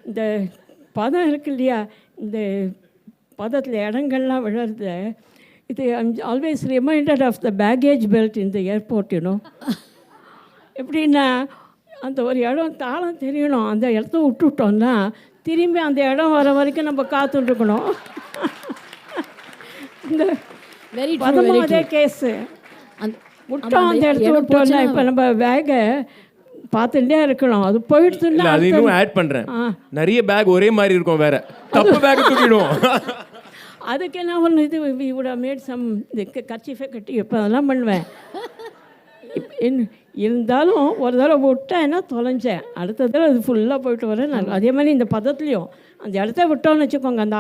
இந்த பதம் இருக்கு இல்லையா, இந்த பதத்தில் இடங்கள்லாம் விழறது. இது I'm always reminded of the baggage belt in the airport. எப்படின்னா அந்த ஒரு இடம் தாளம் தெரியணும். அந்த இடத்த விட்டுவிட்டோம்னா திரும்பி அந்த இடம் வர வரைக்கும் நம்ம காத்துட்ருக்கணும். இந்த பதமும் அதே கேஸு. விட்டோம் அந்த இடத்த விட்டோம்னா இப்போ நம்ம பேகை பார்த்துட்டே இருக்கணும். அது போயிடுச்சுன்னா அது இன்னும் ஆட் பண்ணுறேன். நிறைய பேக் ஒரே மாதிரி இருக்கும், வேற தப்பு பேக் தூக்கிடுவோம். அதுக்கு என்ன ஒன்று இது விட மேட் சம் இது கர்ச்சீஃபை கட்டி இப்போ அதெல்லாம் பண்ணுவேன். இருந்தாலும் ஒரு தடவை விட்டேன்னா தொலைஞ்சேன். அடுத்த தடவை அது ஃபுல்லாக போயிட்டு வரேன் நான். அதே மாதிரி இந்த பதத்துலேயும் அந்த இடத்த விட்டோன்னு வச்சுக்கோங்க, அந்த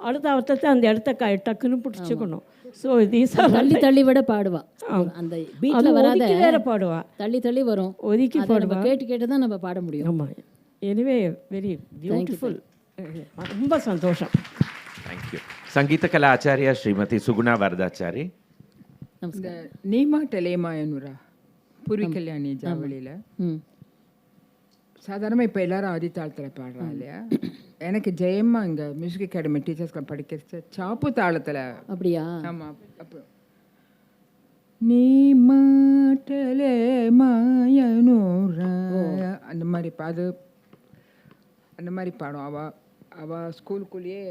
அடுத்த ஆவர்த்தத்தை அந்த இடத்த டக்குன்னு பிடிச்சிக்கணும். ஸோ தீஸ் ஆர் தள்ளி தள்ளி விட பாடுவா அந்த பீட்ல வராத வேற பாடுவா, தள்ளி தள்ளி வரும், ஒதுக்கி அதை பாடுவா. நம்ம கேட்டு கேட்டு தான் நம்ம பாட முடியும். ஆமாம். Anyway very beautiful. ரொம்ப சந்தோஷம். தேங்க்யூ. சங்கீத கலா ஆச்சாரியா ஸ்ரீமதி சுகுணா வரதாச்சாரி. இந்த நீமா டெலேமாயனுரா பூர்வி கல்யாணி ஜாவலியில் சாதாரணமாக இப்போ எல்லாரும் ஆதித்தாளத்தில் பாடுறா இல்லையா? எனக்கு ஜெயம்மா இங்கே மியூசிக் அகாடமி டீச்சர்ஸ்க்கு படிக்கிற சாப்பு தாளத்தில். அப்படியா? ஆமாம். அப்போ நீமா டெலேமாயனுரா அந்த மாதிரி அது அந்த மாதிரி பாடும். அவள் ஸ்கூலுக்குள்ளேயே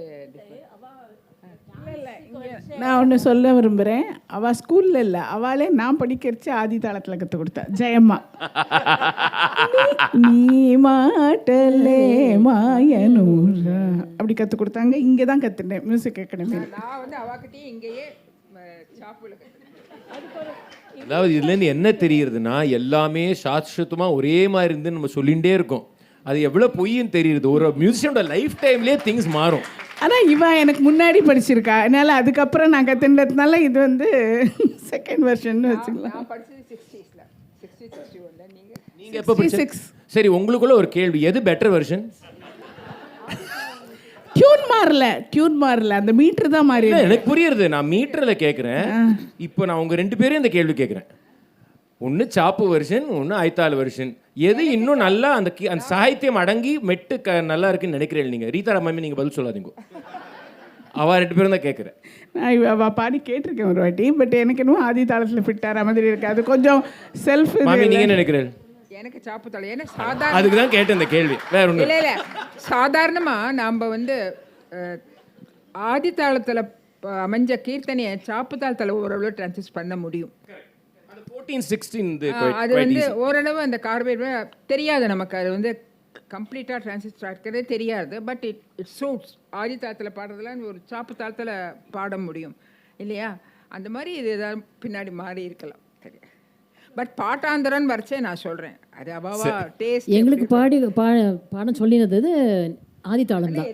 நான் ஒன்று சொல்ல விரும்புகிறேன். அவள் ஸ்கூலில் இல்லை, அவளே நான் படிக்கிறச்சு ஆதி தாளத்தில் கற்றுக் கொடுத்தா ஜெயம்மா. நீ மாட்டலே மாயனூரா அப்படி கற்றுக் கொடுத்தாங்க. இங்கே தான் கற்றுட்டேன் மியூசிக் அகாடமியில். நான் வந்து அவகிட்டே இங்கேயே சாப்பில். அதாவது இதுலேருந்து என்ன தெரியுதுன்னா, எல்லாமே சாஸ்வதமாக ஒரே மாதிரி இருந்து நம்ம சொல்லிகிட்டே இருக்கோம். அது எவ்வளோ பொய்ன்னு தெரியுது. ஒரு மியூசிஷியனோட லைஃப் டைம்லேயே திங்ஸ் மாறும். ஆனால் இவன் எனக்கு முன்னாடி படிச்சிருக்கா, அதனால் அதுக்கப்புறம் நான் கற்றுன்றதுனால இது வந்து செகண்ட் வெர்ஷன் வச்சுக்கலாம். நான் படிச்சது 60s 61. நீங்கள் எப்போ படிச்சீங்க? சரி, உங்களுக்குள்ள ஒரு கேள்வி, எது பெட்டர் வெர்ஷன்? டியூன் மாறல, அந்த மீட்டர் தான் மாறி. எனக்கு புரியுறது, நான் மீட்டரில் கேட்குறேன். இப்போ நான் உங்கள் 2 பேரையும் இந்த கேள்வி கேட்குறேன். ஒன்று சாப்பு வெர்ஷன், ஒன்று ஐத்தாள் வெர்ஷன். எது இன்னும் நல்லா அந்த சாகித்யம் அடங்கி மெட்டு நல்லா இருக்குன்னு நினைக்கிறேன் நீங்கள்? ரீதா ராமாமி நீங்கள் பதில் சொல்லாதீங்க, அவள் 2 பேரும் தான் கேட்குறேன். நான் அவள் பாடி கேட்டிருக்கேன் ஒரு வாட்டி, பட் எனக்கு இன்னும் ஆதி தாளத்தில் ஃபிட்டார மாதிரி இருக்கு. அது கொஞ்சம் செல்ஃப். மாமி நீங்கள் நினைக்கிறேன்? எனக்கு சாப்பு தாளம் ஏன்னா சாதாரண, அதுக்கு தான் கேட்டேன் இந்த கேள்வி, வேற ஒன்றும் இல்லை இல்லை. சாதாரணமாக நாம் வந்து ஆதி தாளத்தில் அமைஞ்ச கீர்த்தனையை சாப்பு தாளத்தில் ஓரளவு டிரான்ஸ்லேட் பண்ண முடியும். 14-16 அது வந்து ஓரளவு அந்த கார்பேட் தெரியாது நமக்கு. அது வந்து கம்ப்ளீட்டாக டிரான்சிஸ்டர் இருக்கிறதே தெரியாது. But it suits. ஆதி தாளத்தில் பாடுறதுலாம் ஒரு சாப்பு தாளத்தில் பாட முடியும் இல்லையா? அந்த மாதிரி இது ஏதாவது பின்னாடி மாறி இருக்கலாம். பட் பாட்டாந்தரன் வரைச்சே நான் சொல்கிறேன், அது அவாவா டேஸ்ட். எங்களுக்கு பாடம் சொல்லினது ஆதி தாளம் தான்.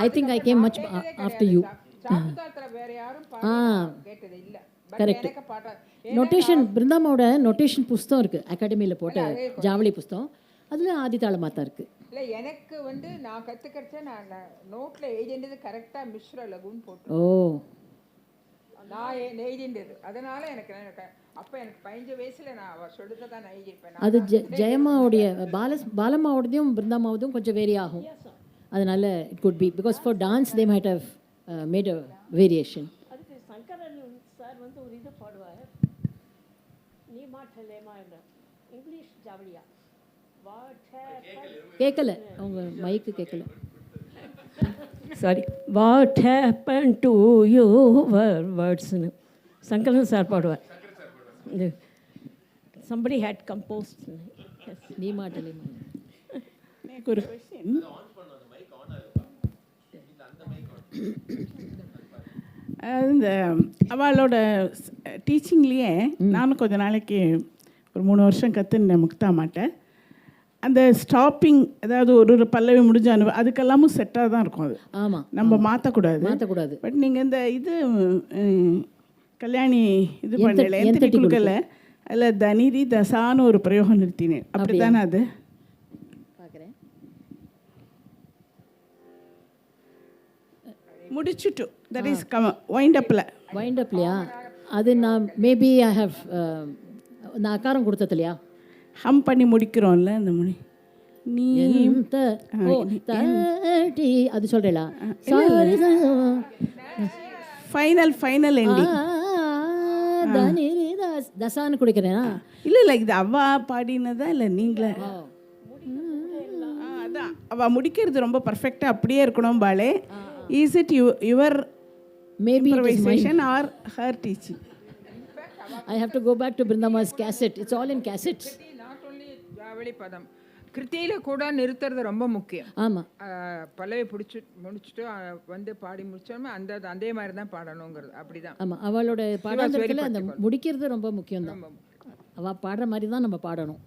I think I came much after you. சாப்பு தாளத்தில் வேற யாரும் கேட்டது இல்லை. கரெக்ட். நொட்டேஷன் பிருந்தாமாவோட நொட்டேஷன் புஸ்தகம் இருக்குது அகாடமியில் போட்ட ஜாவலி புஸ்தகம். அதில் ஆதி தாளமாக தான் இருக்குது. இல்லை எனக்கு வந்து நான் கற்றுக்கிறச்ச நான் நோட்டில் எழுதின்றது கரெக்டாக மிஸ்ர லகுன்னு போட்டு. ஓ, நான் எழுதின்றது அதனால எனக்கு அப்போ எனக்கு 15 வயசில் நான் அவள் சொல்லிட்டு தான் நான் எழுதியிருப்பேன். அது ஜெயம்மாவுடைய பாலம்மாவோடதையும் பிருந்தாமாவதும் கொஞ்சம் வேரி ஆகும். அதனால it could be because for dance they might have made a variation. அதுக்கு சங்கரன் சார் வந்து ஒரு இது பாடுவார், நீ மாட்டலேமா என்ற இங்கிலீஷ் ஜாவலியா. கேட்கல, அவங்க மைக்கு கேட்கல. Sorry, what happen to your வேர்ட்ஸ்னு சங்கரன் சார் பாடுவார். somebody had composed. நீ மாட்டலே. எனக்கு ஒரு கொஸ்டின். இந்த அவளோட டீச்சிங்லேயே நானும் கொஞ்ச நாளைக்கு ஒரு 3 வருஷம் கற்றுனேன் முக்தா மாட்டேன். அந்த ஸ்டாப்பிங், அதாவது ஒரு பல்லவி முடிஞ்ச அதுக்கெல்லாமும் செட்டாக தான் இருக்கும். அது ஆமாம், நம்ம மாற்றக்கூடாது. பட் நீங்கள் இந்த இது கல்யாணி இது பண்ணல, எந்த கொடுக்கல, அதில் தனிரி தசான்னு ஒரு பிரயோகம் நிறுத்தினேன். அப்படி தானே அது? பார்க்குறேன். முடிச்சுட்டு தட் இஸ் வைண்ட் அப்லையா? அது நான் மேபி ஐ ஹவ் நான் அக்காரம் கொடுத்தது இல்லையா? ஹம் பண்ணி முடிக்கிறோம்ல அந்த மொழி. நீ அது சொல்கிறேளா? Final ending தசான்னு குடிக்கிறேனா? இல்லை இது அவா பாடினதா இல்லை நீங்களே? அதான் அவள் முடிக்கிறது ரொம்ப பர்ஃபெக்டாக அப்படியே இருக்கணும் பாலே. Is it your maybe improvisation or her teaching? I have to go back to Brindama's cassette. It's all in cassettes. Not only javali பதம், கிருத்தியில் கூட நிறுத்துறது ரொம்ப முக்கியம். ஆமாம், பல்லவி முடிச்சுட்டு வந்து பாடி முடிச்சோமே அதே மாதிரி தான் பாடணுங்கிறது. அப்படி தான். ஆமாம், அவளோட பாடத்தில் அந்த முடிக்கிறது ரொம்ப முக்கியம் தான். அவள் பாடுற மாதிரி தான் நம்ம பாடணும்.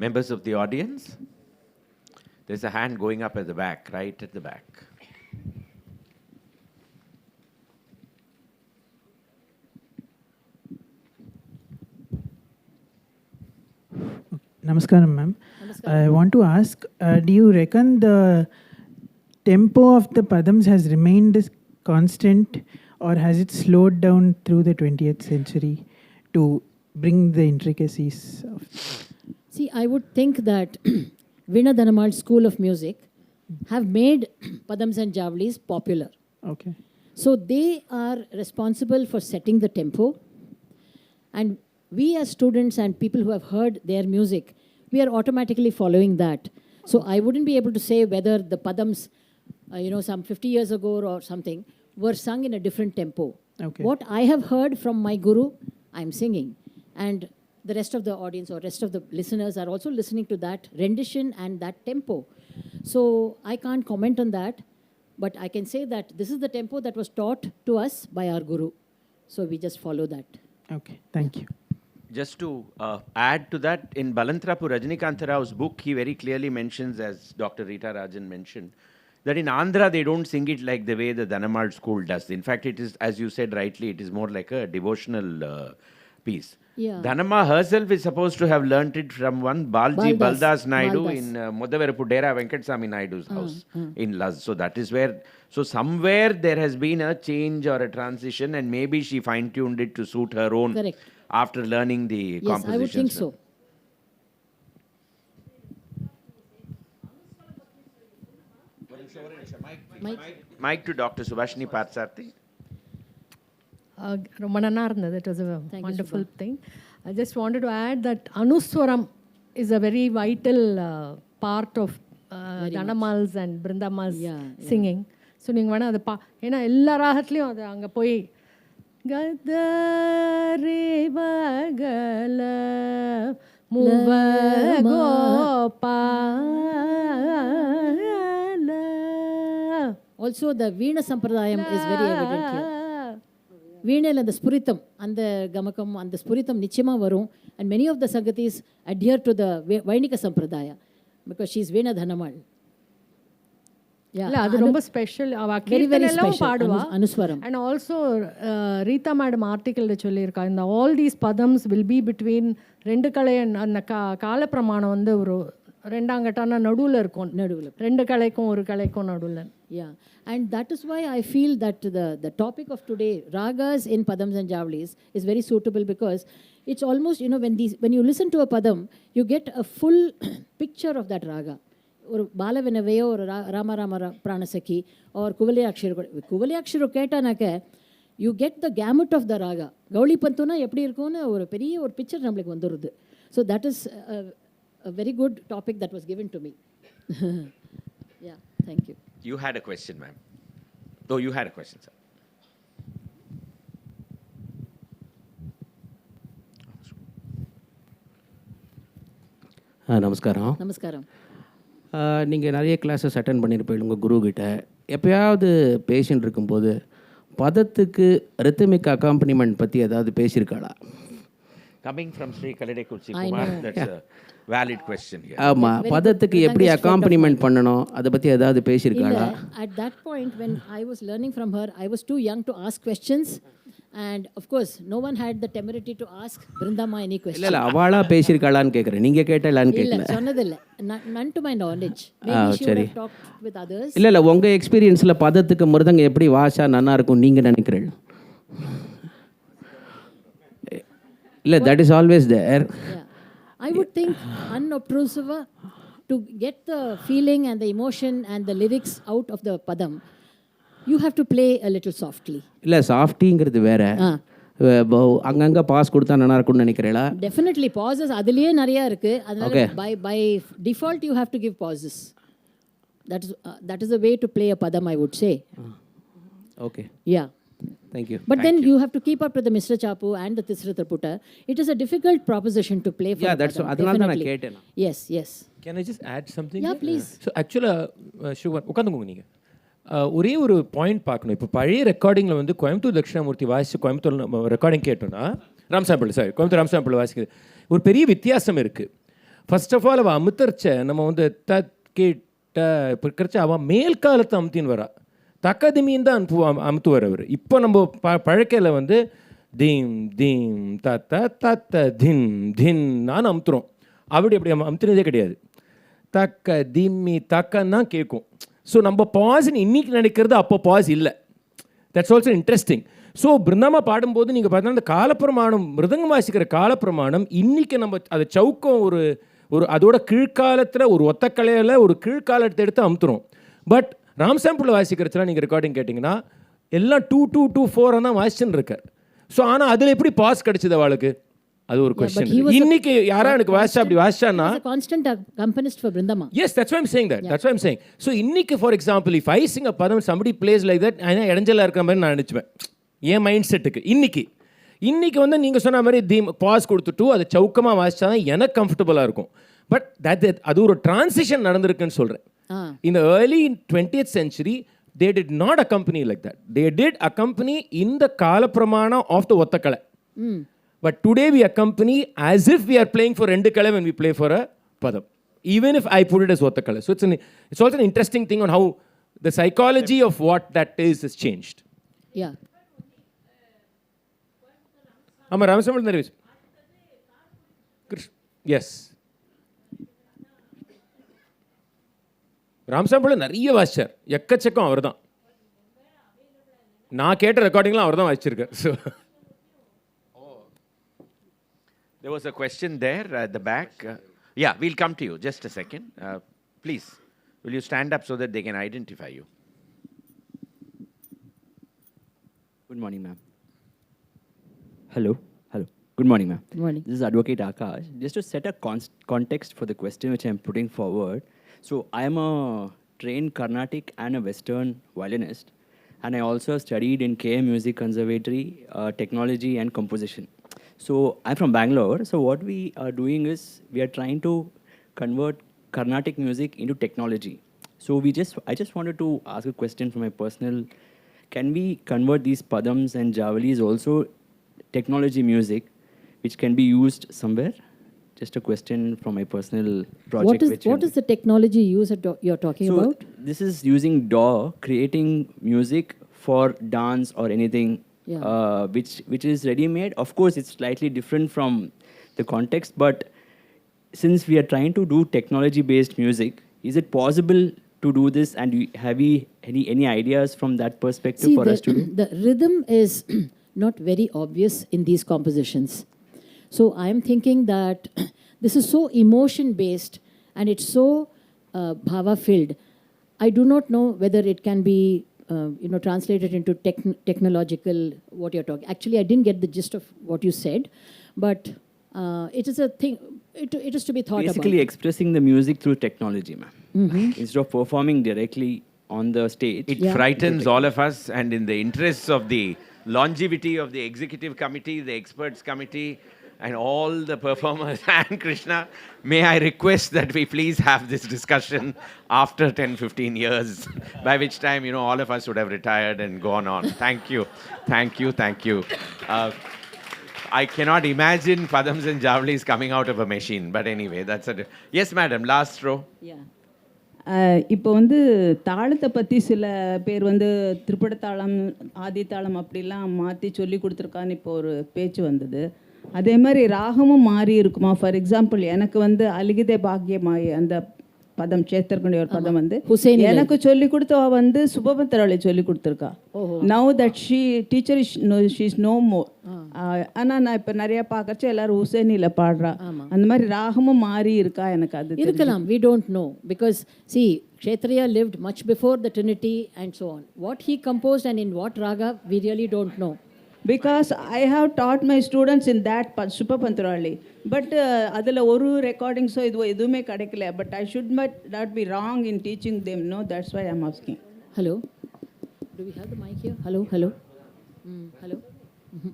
Members of the audience, There's a hand going up at the back, right at the back. Namaskaram, ma'am. I want to ask, do you reckon the tempo of the Padams has remained constant, or has it slowed down through the 20th century to bring the intricacies of... See, I would think that Veena Dhanamal's School of Music have made Padams and Javalis popular. Okay. So they are responsible for setting the tempo. And we as students and people who have heard their music, we are automatically following that. So I wouldn't be able to say whether the Padams, some 50 years ago or something, were sung in a different tempo. Okay. What I have heard from my guru, I'm singing. And the rest of the audience or rest of the listeners are also listening to that rendition and that tempo. So I can't comment on that, but I can say that this is the tempo that was taught to us by our guru. So we just follow that. Okay, thank you. Just to add to that, in Balantrapu Rajnikantha Rao's book, he very clearly mentions, as Dr. Rita Rajan mentioned, that in Andhra they don't sing it like the way the Dhanamal school does. In fact, it is, as you said rightly, it is more like a devotional piece. Yeah. Dhanamma herself is supposed to have learnt it from one Baldas Naidu in Modaverapu Dera Venkatsami Naidu's house in Luz. So that is where, so somewhere there has been a change or a transition, and maybe she fine-tuned it to suit her own. Correct. After learning the compositions. Yes, I would think so. Mic to Dr. Subhashini Patsarthi. ரொம்ப நல்லா இருந்தது. It was a Thank you, wonderful thing. I just wanted to add that Anuswaram is a very vital part of Dhanamal's and Brindamal's singing. So நீங்கள் வேணால் அதை ஏன்னா எல்லா ராகத்துலேயும் அது அங்கே போய் Qadir வகல முவகோபால. Also the Veena Sampradayam is very evident here. வீணையில் அந்த ஸ்புரித்தம், அந்த கமகம், அந்த ஸ்புரித்தம் நிச்சயமாக வரும். And many of the Sangatis adhere to the Vainika Sampradaya because she is Veena Dhanamal. இல்லை அது ரொம்ப ஸ்பெஷல். அவள் கீர்த்தனெல்லாம் பாடுவா அனுஸ்வரம். அண்ட் ஆல்சோ ரீதா மேடம் ஆர்டிக்கலில் சொல்லியிருக்கா, இந்த all these padams will be between ரெண்டு கலை. அந்த காலப்பிரமாணம் வந்து ஒரு ரெண்டாங்கட்டான நடுவில் இருக்கும், நடுவில் ரெண்டு கலைக்கும் ஒரு கலைக்கும் நடுவில். Yeah, and that is why I feel that the topic of today, Ragas in Padams and Javalis, is very suitable because it's almost, when you listen to a Padam, you get a full picture of that Raga. Or Balavinavayo or Rama Rama Pranasaki or Kuvaliakshiro Ketanaka, you get the gamut of the Raga. Gowlipantu na eppadi irukona or periya or picture namakku vandurudhu. So that is a very good topic that was given to me. Yeah, thank you. You had a question, ma'am. Oh, you had a question, sir. நமஸ்காரம். நமஸ்காரம். நீங்கள் நிறைய classes attend பண்ணியிருப்பீங்க உங்கள் குருக்கிட்ட. எப்போயாவது patient இருக்கும்போது பதத்துக்கு rhythmic accompaniment பற்றி ஏதாவது பேசியிருக்காளா? Coming from Sri Kalade Kursi Kumar, that's a valid question here. ஆமாம், பதத்துக்கு எப்படி அக்காம்பனிமெண்ட் பண்ணணும் அதை பற்றி ஏதாவது பேசியிருக்காளா? At that point when I was learning from her, I was too young to ask questions, and of course no one had the temerity to ask Brindama any question. இல்லை அவளா பேசியிருக்காளான்னு கேட்குறேன், நீங்கள் கேட்டாலான்னு கேட்கல. இல்லை சொன்னதில்லை, none to my knowledge. Maybe she would have talked with others. இல்லை உங்கள் எக்ஸ்பீரியன்ஸில் பதத்துக்கு மிருதங்க எப்படி வாசா நல்லா இருக்கும் நீங்கள் நினைக்கிறீங்க? இல்லை, that is always there. Yeah. I would think unobtrusive to get the feeling and the emotion and the lyrics out of the padam. You have to play a little softly. இல்லை சாஃப்டிங்கிறது வேற. அங்கங்கே பாஸ் கொடுத்தா நல்லா இருக்கும்னு நினைக்கிறீங்களா? Definitely pauses அதுலயே நிறைய இருக்கு. அதனால by default you have to give pauses. That is a way to play a padam, I would say. Okay. Yeah. Thank you. But then you have to keep up to the Mr. Chapu and the Tisra Triputta. It is a difficult proposition to play for. Yeah, that's adanaala na keten. Yes, yes. Can I just add something? Yeah, please. So actually Shuvan உட்காந்துங்க நீங்க. ஒரே ஒரு point பார்க்கணும். இப்போ பழைய ரெக்கார்டிங்கில் வந்து கோயம்புத்தூர் தட்சிணாமூர்த்தி வாசிச்சு Coimbatore recording கேட்டோம்னா கோயம்புத்தூர் ராம்சாம்பிள் வாசிக்குது ஒரு பெரிய வித்தியாசம் இருக்குது. ஃபர்ஸ்ட் ஆஃப் ஆல் அவள் அமுத்தர்ச்ச நம்ம வந்து தத் கேட் இப்போ இருக்கிறச்ச அவன் மேல் காலத்தை அமுத்தின்னு வரா, தக்கதிமின்னு தான் அமுத்துவார் அவர். இப்போ நம்ம பழக்கையில் வந்து தீம் தீம் தத்த தத்த தின் தின்னான்னு அமுத்துறோம். அப்படி அமுத்துனதே கிடையாது. தக்க திம்மி தக்கன்னு தான் கேட்கும். ஸோ நம்ம பாஸ்ன்னு இன்னைக்கு நினைக்கிறது அப்போ பாஸ் இல்லை. That's also interesting. ஸோ பிருந்தாமா பாடும்போது நீங்கள் பார்த்தா அந்த காலப்பிரமாணம், மிருதங்கம் வாசிக்கிற காலப்பிரமாணம் இன்றைக்கி நம்ம அதை சவுக்கம் ஒரு அதோட கீழ்காலத்தில் ஒரு ஒத்தக்கலையில் ஒரு கீழ்காலத்தை எடுத்து அமுத்துறோம். பட் ராம் சாம்பிளில் வாசிக்கிறதுலாம் நீங்கள் ரெக்கார்டிங் கேட்டிங்கன்னா எல்லாம் 2-2-2-4 தான் வாசிச்சுன்னு இருக்கார். ஸோ ஆனால் அதில் எப்படி பாஸ் கிடைச்சது அவளுக்கு? அது ஒரு கொஸ்டின். இன்னைக்கு யாரா எனக்கு வாசிச்சா அப்படி வாசிச்சானா constant accompanist for Brindamma. Yes, that's why I'm saying that. That's why I'm saying. So இன்னைக்கு for example if I sing a padam somebody plays like that, நான் இடைஞ்சலாக இருக்கிற மாதிரி நான் நினச்சிப்பேன் என் மைண்ட் செட்டுக்கு. இன்னைக்கு வந்து நீங்கள் சொன்ன மாதிரி பாஸ் கொடுத்துட்டு அதை சவுக்கமாக வாசிச்சா தான் எனக்கு கம்ஃபர்டபுளாக இருக்கும். பட் அது ஒரு டிரான்சிஷன் நடந்திருக்குன்னு சொல்கிறேன். In the early 20th century, they did not accompany like that. They did accompany in the kala pramana of the Ottakala. But today we accompany as if we are playing for rendu kala when we play for a padam. Even if I put it as Ottakala. So it's also an interesting thing on how the psychology of what that is changed. Yeah. Amma Ramasammal Narvis. Yes. ராம்சாம்பிள் நிறைய வாசிச்சார், எக்கச்சக்கம் அவர் தான். நான் கேட்ட ரெக்கார்டிங்லாம் அவர் தான் வாசிச்சிருக்கார். So there was a question there at the back. Yeah, we'll come to you. Just a second. Please, will you stand up so that they can identify you? Good morning, ma'am. Hello. Good morning, ma'am. Good morning. This is Advocate Akash. Just to set a context for the question which I'm putting forward. So I am a trained Carnatic and a Western violinist, and I also studied in KM Music Conservatory, technology and composition. So I'm from Bangalore. So what we are doing is we are trying to convert Carnatic music into technology. So I just wanted to ask a question from my personal. Can we convert these padams and javalis also technology music, which can be used somewhere? Just a question from my personal project. What is the technology you're talking about? This is using DAW, creating music for dance or anything, which is ready-made. Of course, it's slightly different from the context, but since we are trying to do technology-based music, is it possible to do this? And have we any ideas from that perspective for us to do? The rhythm is not very obvious in these compositions. So I'm thinking that this is so emotion-based and it's so bhava-filled. I do not know whether it can be, translated into technological, what you're talking. Actually, I didn't get the gist of what you said, but it is a thing, it is to be thought about. Basically expressing the music through technology, ma'am. Instead of performing directly on the stage. It frightens all of us, and in the interests of the longevity of the executive committee, the experts committee, and all the performers and Krishna, may I request that we please have this discussion after 10-15 years, by which time, all of us would have retired and gone on. Thank you. I cannot imagine padams and javalis coming out of a machine, but anyway, that's a... Yes, madam, last row. Yeah. இப்போ வந்து தாளத்தை பற்றி சில பேர் வந்து திரிபுட தாளம், ஆதி தாளம் அப்படிலாம் மாற்றி சொல்லி கொடுத்துருக்கான்னு இப்போ ஒரு பேச்சு வந்தது. அதே மாதிரி ராகமும் மாறி இருக்குமா? ஃபார் எக்ஸாம்பிள் எனக்கு வந்து அலிகிதே பாக்யமாய் அந்த பதம் சேத்தர்கனுடைய ஒரு பதம் வந்து எனக்கு சொல்லி கொடுத்தவ வந்து சுபபத்திராளி சொல்லி கொடுத்துருக்கா. Now that teacher she's no more. ஆனால் நான் இப்போ நிறைய பார்க்கறச்சு எல்லாரும் ஹுசேனியில் பாடுறா. அந்த மாதிரி ராகமும் மாறி இருக்கா? எனக்கு அது இருக்கலாம். We don't know because see, Kshetriya lived much before the Trinity and so on. What he composed and in what raga, we really don't know. Because I have taught my students in that Supapanturali. But அதில் ஒரு ரெக்கார்டிங்ஸோ எதுவுமே கிடைக்கல. But I should not be wrong in teaching them. No, that's why I'm asking. Hello? Do we have the mic here? Hello? Hello?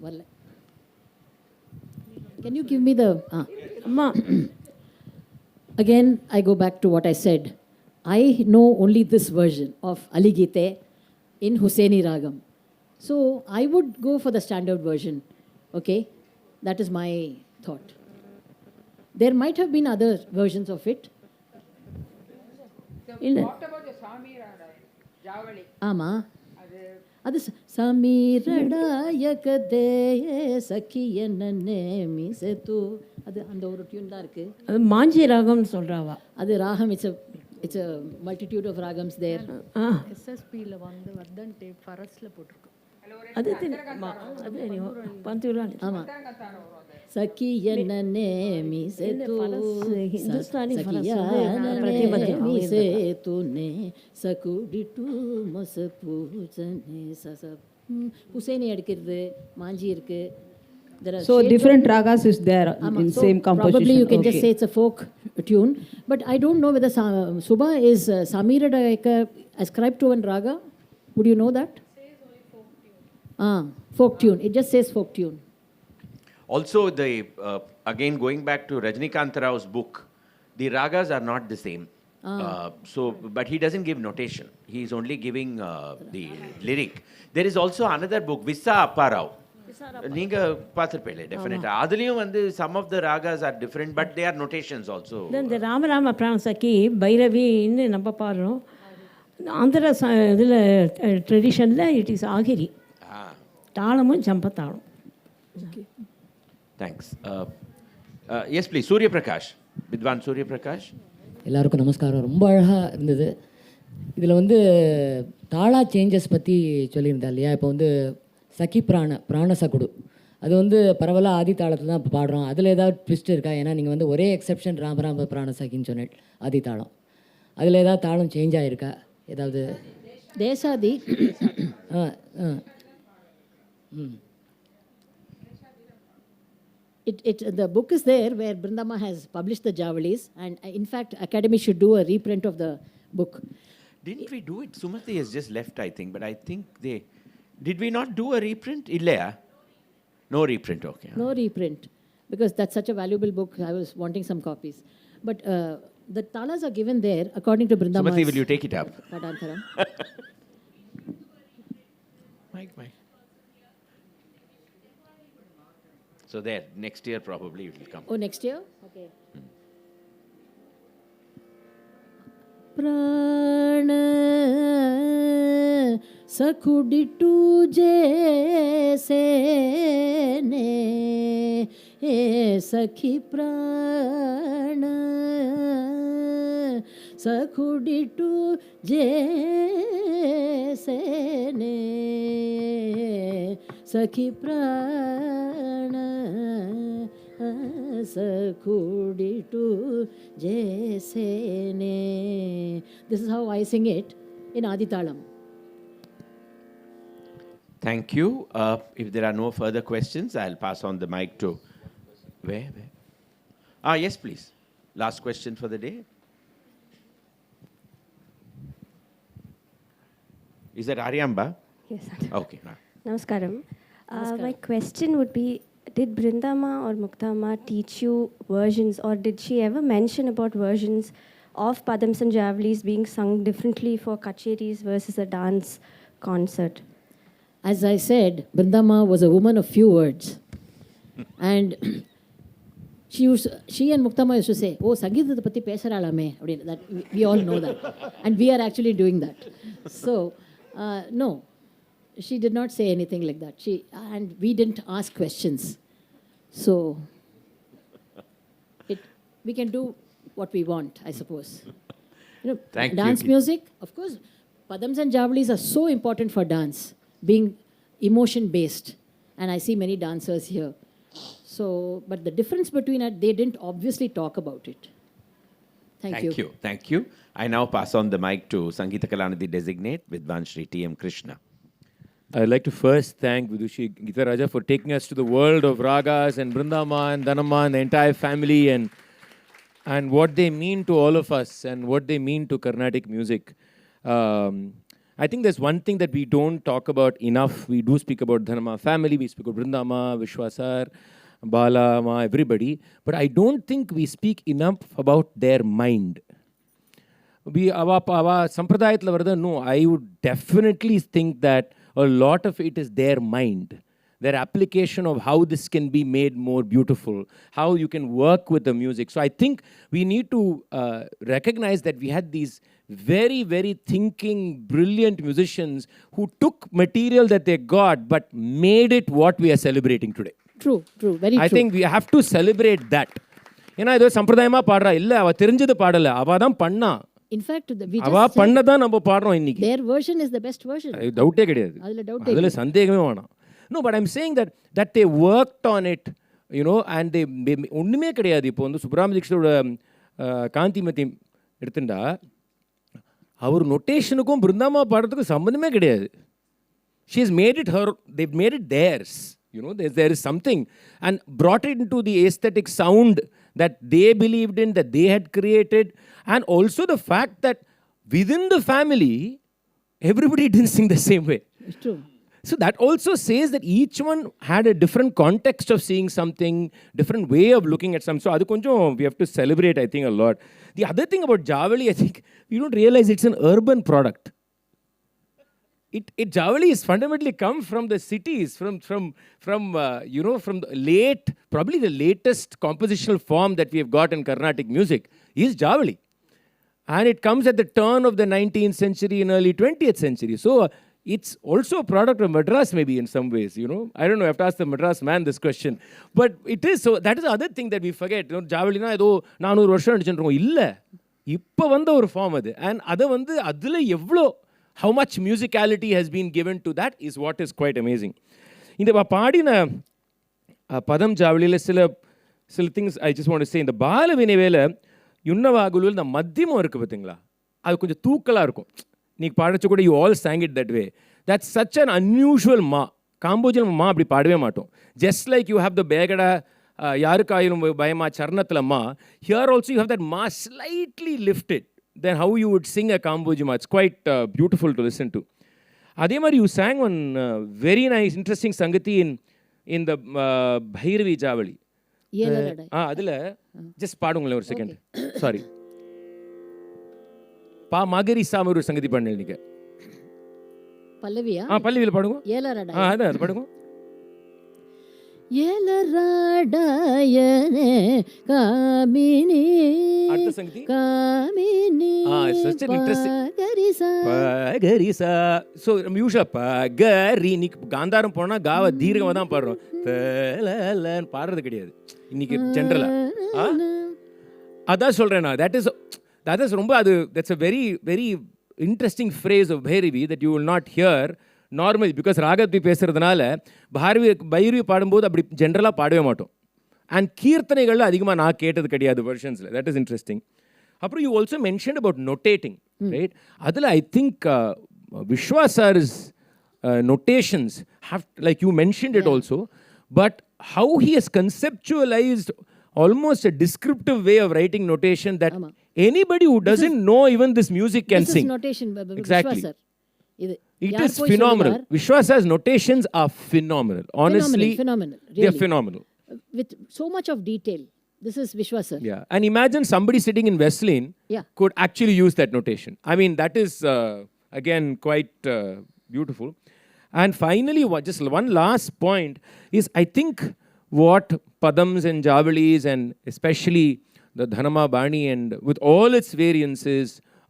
Valla. Can you give me the... Amma. Again, I go back to what I said. I know only this version of Ali Geetha in Hussaini Ragam. So I would go for the standard version. Okay? That is my thought. There might have been other versions of it. The இல்லை What about the Samirada, Javali? ஆமாம் அது சமீரடாயகதே சखी என்னே மிசது அது அந்த ஒரு tune தான் இருக்கு. அது மாஞ்சி ராகம்னு சொல்கிறாவா. அது ராகம் it's a multitude of ragams there. எஸ்எஸ்பியில் வந்து வர்தன் டேப் ஃபரஸில் போட்டிருக்கோம். அது அது பந்துரான். ஆமாம் சखी என்னே மிசது ஹிந்துஸ்தானி மிசேதுனே சகுடிட்டு மசபூஜனே சச புசேனி எடுக்கிறது மாஞ்சி இருக்கு. So different ragas is there in same composition. Probably you can just say it's a folk tune, but I don't know whether Subha is Samiradayaka ascribed to one raga. Would you know that? It says only folk tune. Folk tune. It just says folk tune. Also, again going back to Rajnikant Rao's book, the ragas are not the same. But he doesn't give notation. He is only giving the lyric. There is also another book, Vissa Appa Rao. நீங்க பார்த்திருப்பீங்க டெஃபினட்டா. அதுலயும் வந்து some of the ragas are different, but they are notations also. இந்த ராமராம பிராணசக்கி பைரவின்னு நம்ம பாடுறோம். ஆந்திர இதில் ட்ரெடிஷனில் இட் இஸ் ஆகிரி, தாளமும் ஜம்பத்தாளம். Thanks. Yes please. Surya Prakash, வித்வான் சூரிய பிரகாஷ். எல்லாருக்கும் நமஸ்காரம். ரொம்ப அழகாக இருந்தது. இதில் வந்து தாளா சேஞ்சஸ் பற்றி சொல்லியிருந்தா இல்லையா. இப்போ வந்து சகி பிராண சகுடு அது வந்து பரவலாக ஆதி தாளத்தில் தான் இப்போ பாடுறோம். அதில் ஏதாவது ட்விஸ்ட் இருக்கா? ஏன்னா நீங்கள் வந்து ஒரே எக்ஸெப்ஷன் ராமராம பிராண சகின்னு சொன்னேன் ஆதி தாளம். அதில் ஏதாவது தாளம் சேஞ்ச் ஆகிருக்கா? ஏதாவது தேசாதி the book is there where Brindama has published the Javalis, and in fact Academy should do a reprint of the book. Didn't we do it? Sumati has just left, I think, but I think did we not do a reprint? Illaya? No reprint, okay. No reprint, because that's such a valuable book. I was wanting some copies. But the talas are given there according to Brindama. Sumati, will you take it up? Padantaram. Mike. So there, next year probably it will come. Oh, next year? Okay. Prana सखुडिटू जैसे ने सखी प्राण सखुडिटू जैसे ने सखी प्राण सखुडिटू जैसे ने. This is how I sing it in Aditalam. Thank you. If there are no further questions, I'll pass on the mic to... Where? Yes, please. Last question for the day. Is that Aryamba? Yes, sir. Okay. Namaskaram. My question would be, did Brindama or Muktama teach you versions, or did she ever mention about versions of Padams and Javalis being sung differently for kacheris versus a dance concert? As I said, Brindama was a woman of few words. And she and Muktama used to say, oh, Sangeetha patti pesaralame. That we all know that. And we are actually doing that. So, no, she did not say anything like that. And we didn't ask questions. So, we can do what we want, I suppose. Dance music, of course, Padams and Javalis are so important for dance, being emotion-based. And I see many dancers here. So, but the difference between it, they didn't obviously talk about it. Thank you. I now pass on the mic to Sangeetha Kalanidhi designate Vidwan Shri T.M. Krishna. I'd like to first thank Vidushi Geetha Raja for taking us to the world of Ragas and Brindama and Dhanama and the entire family and what they mean to all of us and what they mean to Carnatic music. I think there's one thing that we don't talk about enough. We do speak about Dhanama family, we speak about Brindama, Vishwasar, Bala, Ma, everybody. But I don't think we speak enough about their mind. No, I would definitely think that a lot of it is their mind. their application of how this can be made more beautiful, how you can work with the music. So I think we need to recognize that we had these very, very thinking, brilliant musicians who took material that they got but made it what we are celebrating today. True, very true. I think we have to celebrate that. ஏன்னா ஏதோ சம்பிரதாயமாக பாடுறா இல்லை, அவள் தெரிஞ்சது பாடலை, அவள் தான் பண்ணா. In fact, அவள் பண்ணதான் நம்ம பாடுறோம் இன்னைக்கு. Their version is the best version. டவுட்டே கிடையாது, அதில் சந்தேகமே வேணாம். No, but I'm saying that they worked on it, you know, and they ஒன்றுமே கிடையாது. இப்போ வந்து சுப்ரமணிய தீக்ஷிதோட காந்திமதி எடுத்துட்டா அவர் நொட்டேஷனுக்கும் பிருந்தாமா பாடுறதுக்கும் சம்மந்தமே கிடையாது. She has made it her, they've made it theirs. You know, there is something, and brought it into the aesthetic sound that they believed in, that they had created, and also the fact that within the family, everybody didn't sing the same way. It's true. So that also says that each one had a different context of seeing something, different way of looking at something. So adu konjam we have to celebrate, I think, a lot. The other thing about Javali, I think, we don't realize it's an urban product. Javali is fundamentally come from the cities, from you know, from the probably the latest compositional form that we have got in Carnatic music is Javali. And it comes at the turn of the 19th century and early 20th century. So it's also a product of Madras maybe in some ways, you know. I don't know, I have to ask the Madras man this question. But it is, so that is the other thing that we forget. You know, Javali na edo 400 வருஷம் அடிச்சுன்றோம். இல்லை, இப்போ வந்த ஒரு form அது. And அதை வந்து அதில் எவ்வளோ how much musicality has been given to that is what is quite amazing. இந்த பாடின பதம் ஜாவலியில் சில things I just want to say. இந்த பால வினைவேல யுன்னவாகுலுவில் இந்த மத்தியமும் இருக்குது பார்த்தீங்களா, அது கொஞ்சம் தூக்கலாக இருக்கும். நீங்கள் பாடச்சு கூட you all sang it that way. That's such an unusual ma. காம்போஜியில் மா அப்படி பாடவே மாட்டோம். Just like you have the Begada யாருக்காயிலும் பயமா சரணத்தில் மா, here also you have that ma slightly lifted than how you would sing a Kambhoji ma. It's quite beautiful to listen to. Adhe mari you sang one very nice, interesting sangati in the Bhairavi Javali. Adila just paadungal ஒரு second. Sorry. Pa magari saam oru sangati paadnil ninga. Pallaviya? Pallaviil paadunga. Yelarada. Adha paadunga. Yelaradaayane kamini. அடுத்த சங்கதி kamini. Such an interesting. Pagarisa. So usually pagari நீ காந்தாரம் போனா காவ தீர்க்கமா தான் பாடுறோம். தலலன் பாடுறது கிடையாது இன்னைக்கு ஜெனரலா. அதான் சொல்றேன் நான். that is ரொம்ப அது, that's a very very interesting phrase of Bhairavi that you will not hear normally, because ராகத்தை பேசுகிறதுனால பைரவி பாடும்போது அப்படி ஜென்ரலாக பாடவே மாட்டோம். அண்ட் கீர்த்தனைகளில் அதிகமாக நான் கேட்டது கிடையாது வெர்ஷன்ஸில். That is interesting. அப்புறம் you also mention about notating, right? அதில் I think Viswa sir's notations have, like you mentioned it also, but how he has conceptualised almost a descriptive way of writing notation that anybody who doesn't know even this music can sing. This is notation, exactly. Vishwa sir. It is phenomenal. Vishwasa's notations are phenomenal. Honestly, phenomenal. Really. They are phenomenal. With so much of detail. This is Vishwa sir. Yeah. And imagine somebody sitting in Wesleyan could actually use that notation. I mean, that is, again, quite beautiful. And finally, just one last point is, I think, what Padams and Javalis, and especially the Dhanama Bani, and with all its variances,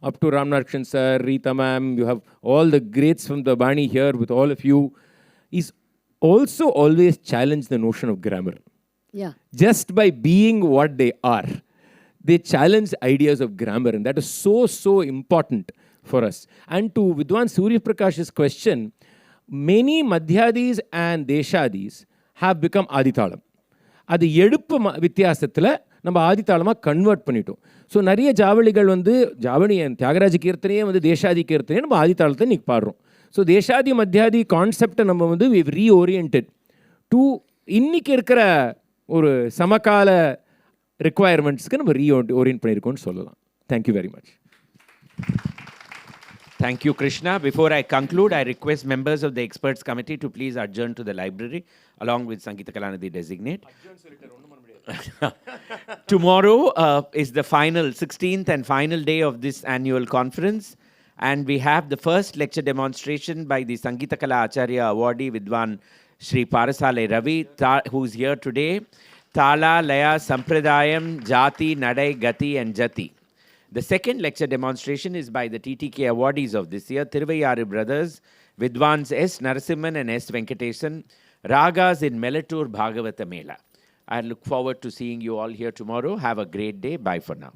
up to Ramnarshan sir, Rita ma'am, you have all the greats from the Bani here with all of you, is also always challenge the notion of grammar. Yeah. Just by being what they are, they challenge ideas of grammar, and that is so important for us. And to Vidwan Surya Prakash's question, many Madhyadis and Deshadis have become Aditalam. அது எடுப்பு வித்தியாசத்தில் நம்ம ஆதித்தாளமாக convert பண்ணிட்டோம். So நிறைய ஜாவலிகள் வந்து ஜாவலி தியாகராஜ கீர்த்தனையே வந்து தேசாதி கீர்த்தனையே நம்ம ஆதித்தாளத்தை இன்றைக்கி பாடுறோம். ஸோ தேசாதி மத்தியாதி கான்செப்டை நம்ம வந்து வி ரீஓரியன்டட் டு இன்றைக்கி இருக்கிற ஒரு சமகால ரிக்வயர்மெண்ட்ஸ்க்கு நம்ம ரீஓரியன்ட் பண்ணியிருக்கோம்னு சொல்லலாம். Thank you very much. Thank you, Krishna. Before I conclude, I request members of the experts committee to please adjourn to the library along with Sangeetha Kalanidhi designate. Tomorrow is the final 16th and final day of this annual conference, and we have the first lecture demonstration by the Sangeetha Kala Acharya awardee Vidwan Sri Parasale Ravi, who's here today. Tala, Laya, Sampradayam, Jati, Nadai, Gati and Jati. The second lecture demonstration is by the TTK awardees of this year, Thiruvayaru brothers, Vidwans S. Narasimhan and S. Venkatesan, Raga-s in Melatur Bhagavata Mela. I look forward to seeing you all here tomorrow. Have a great day. Bye for now.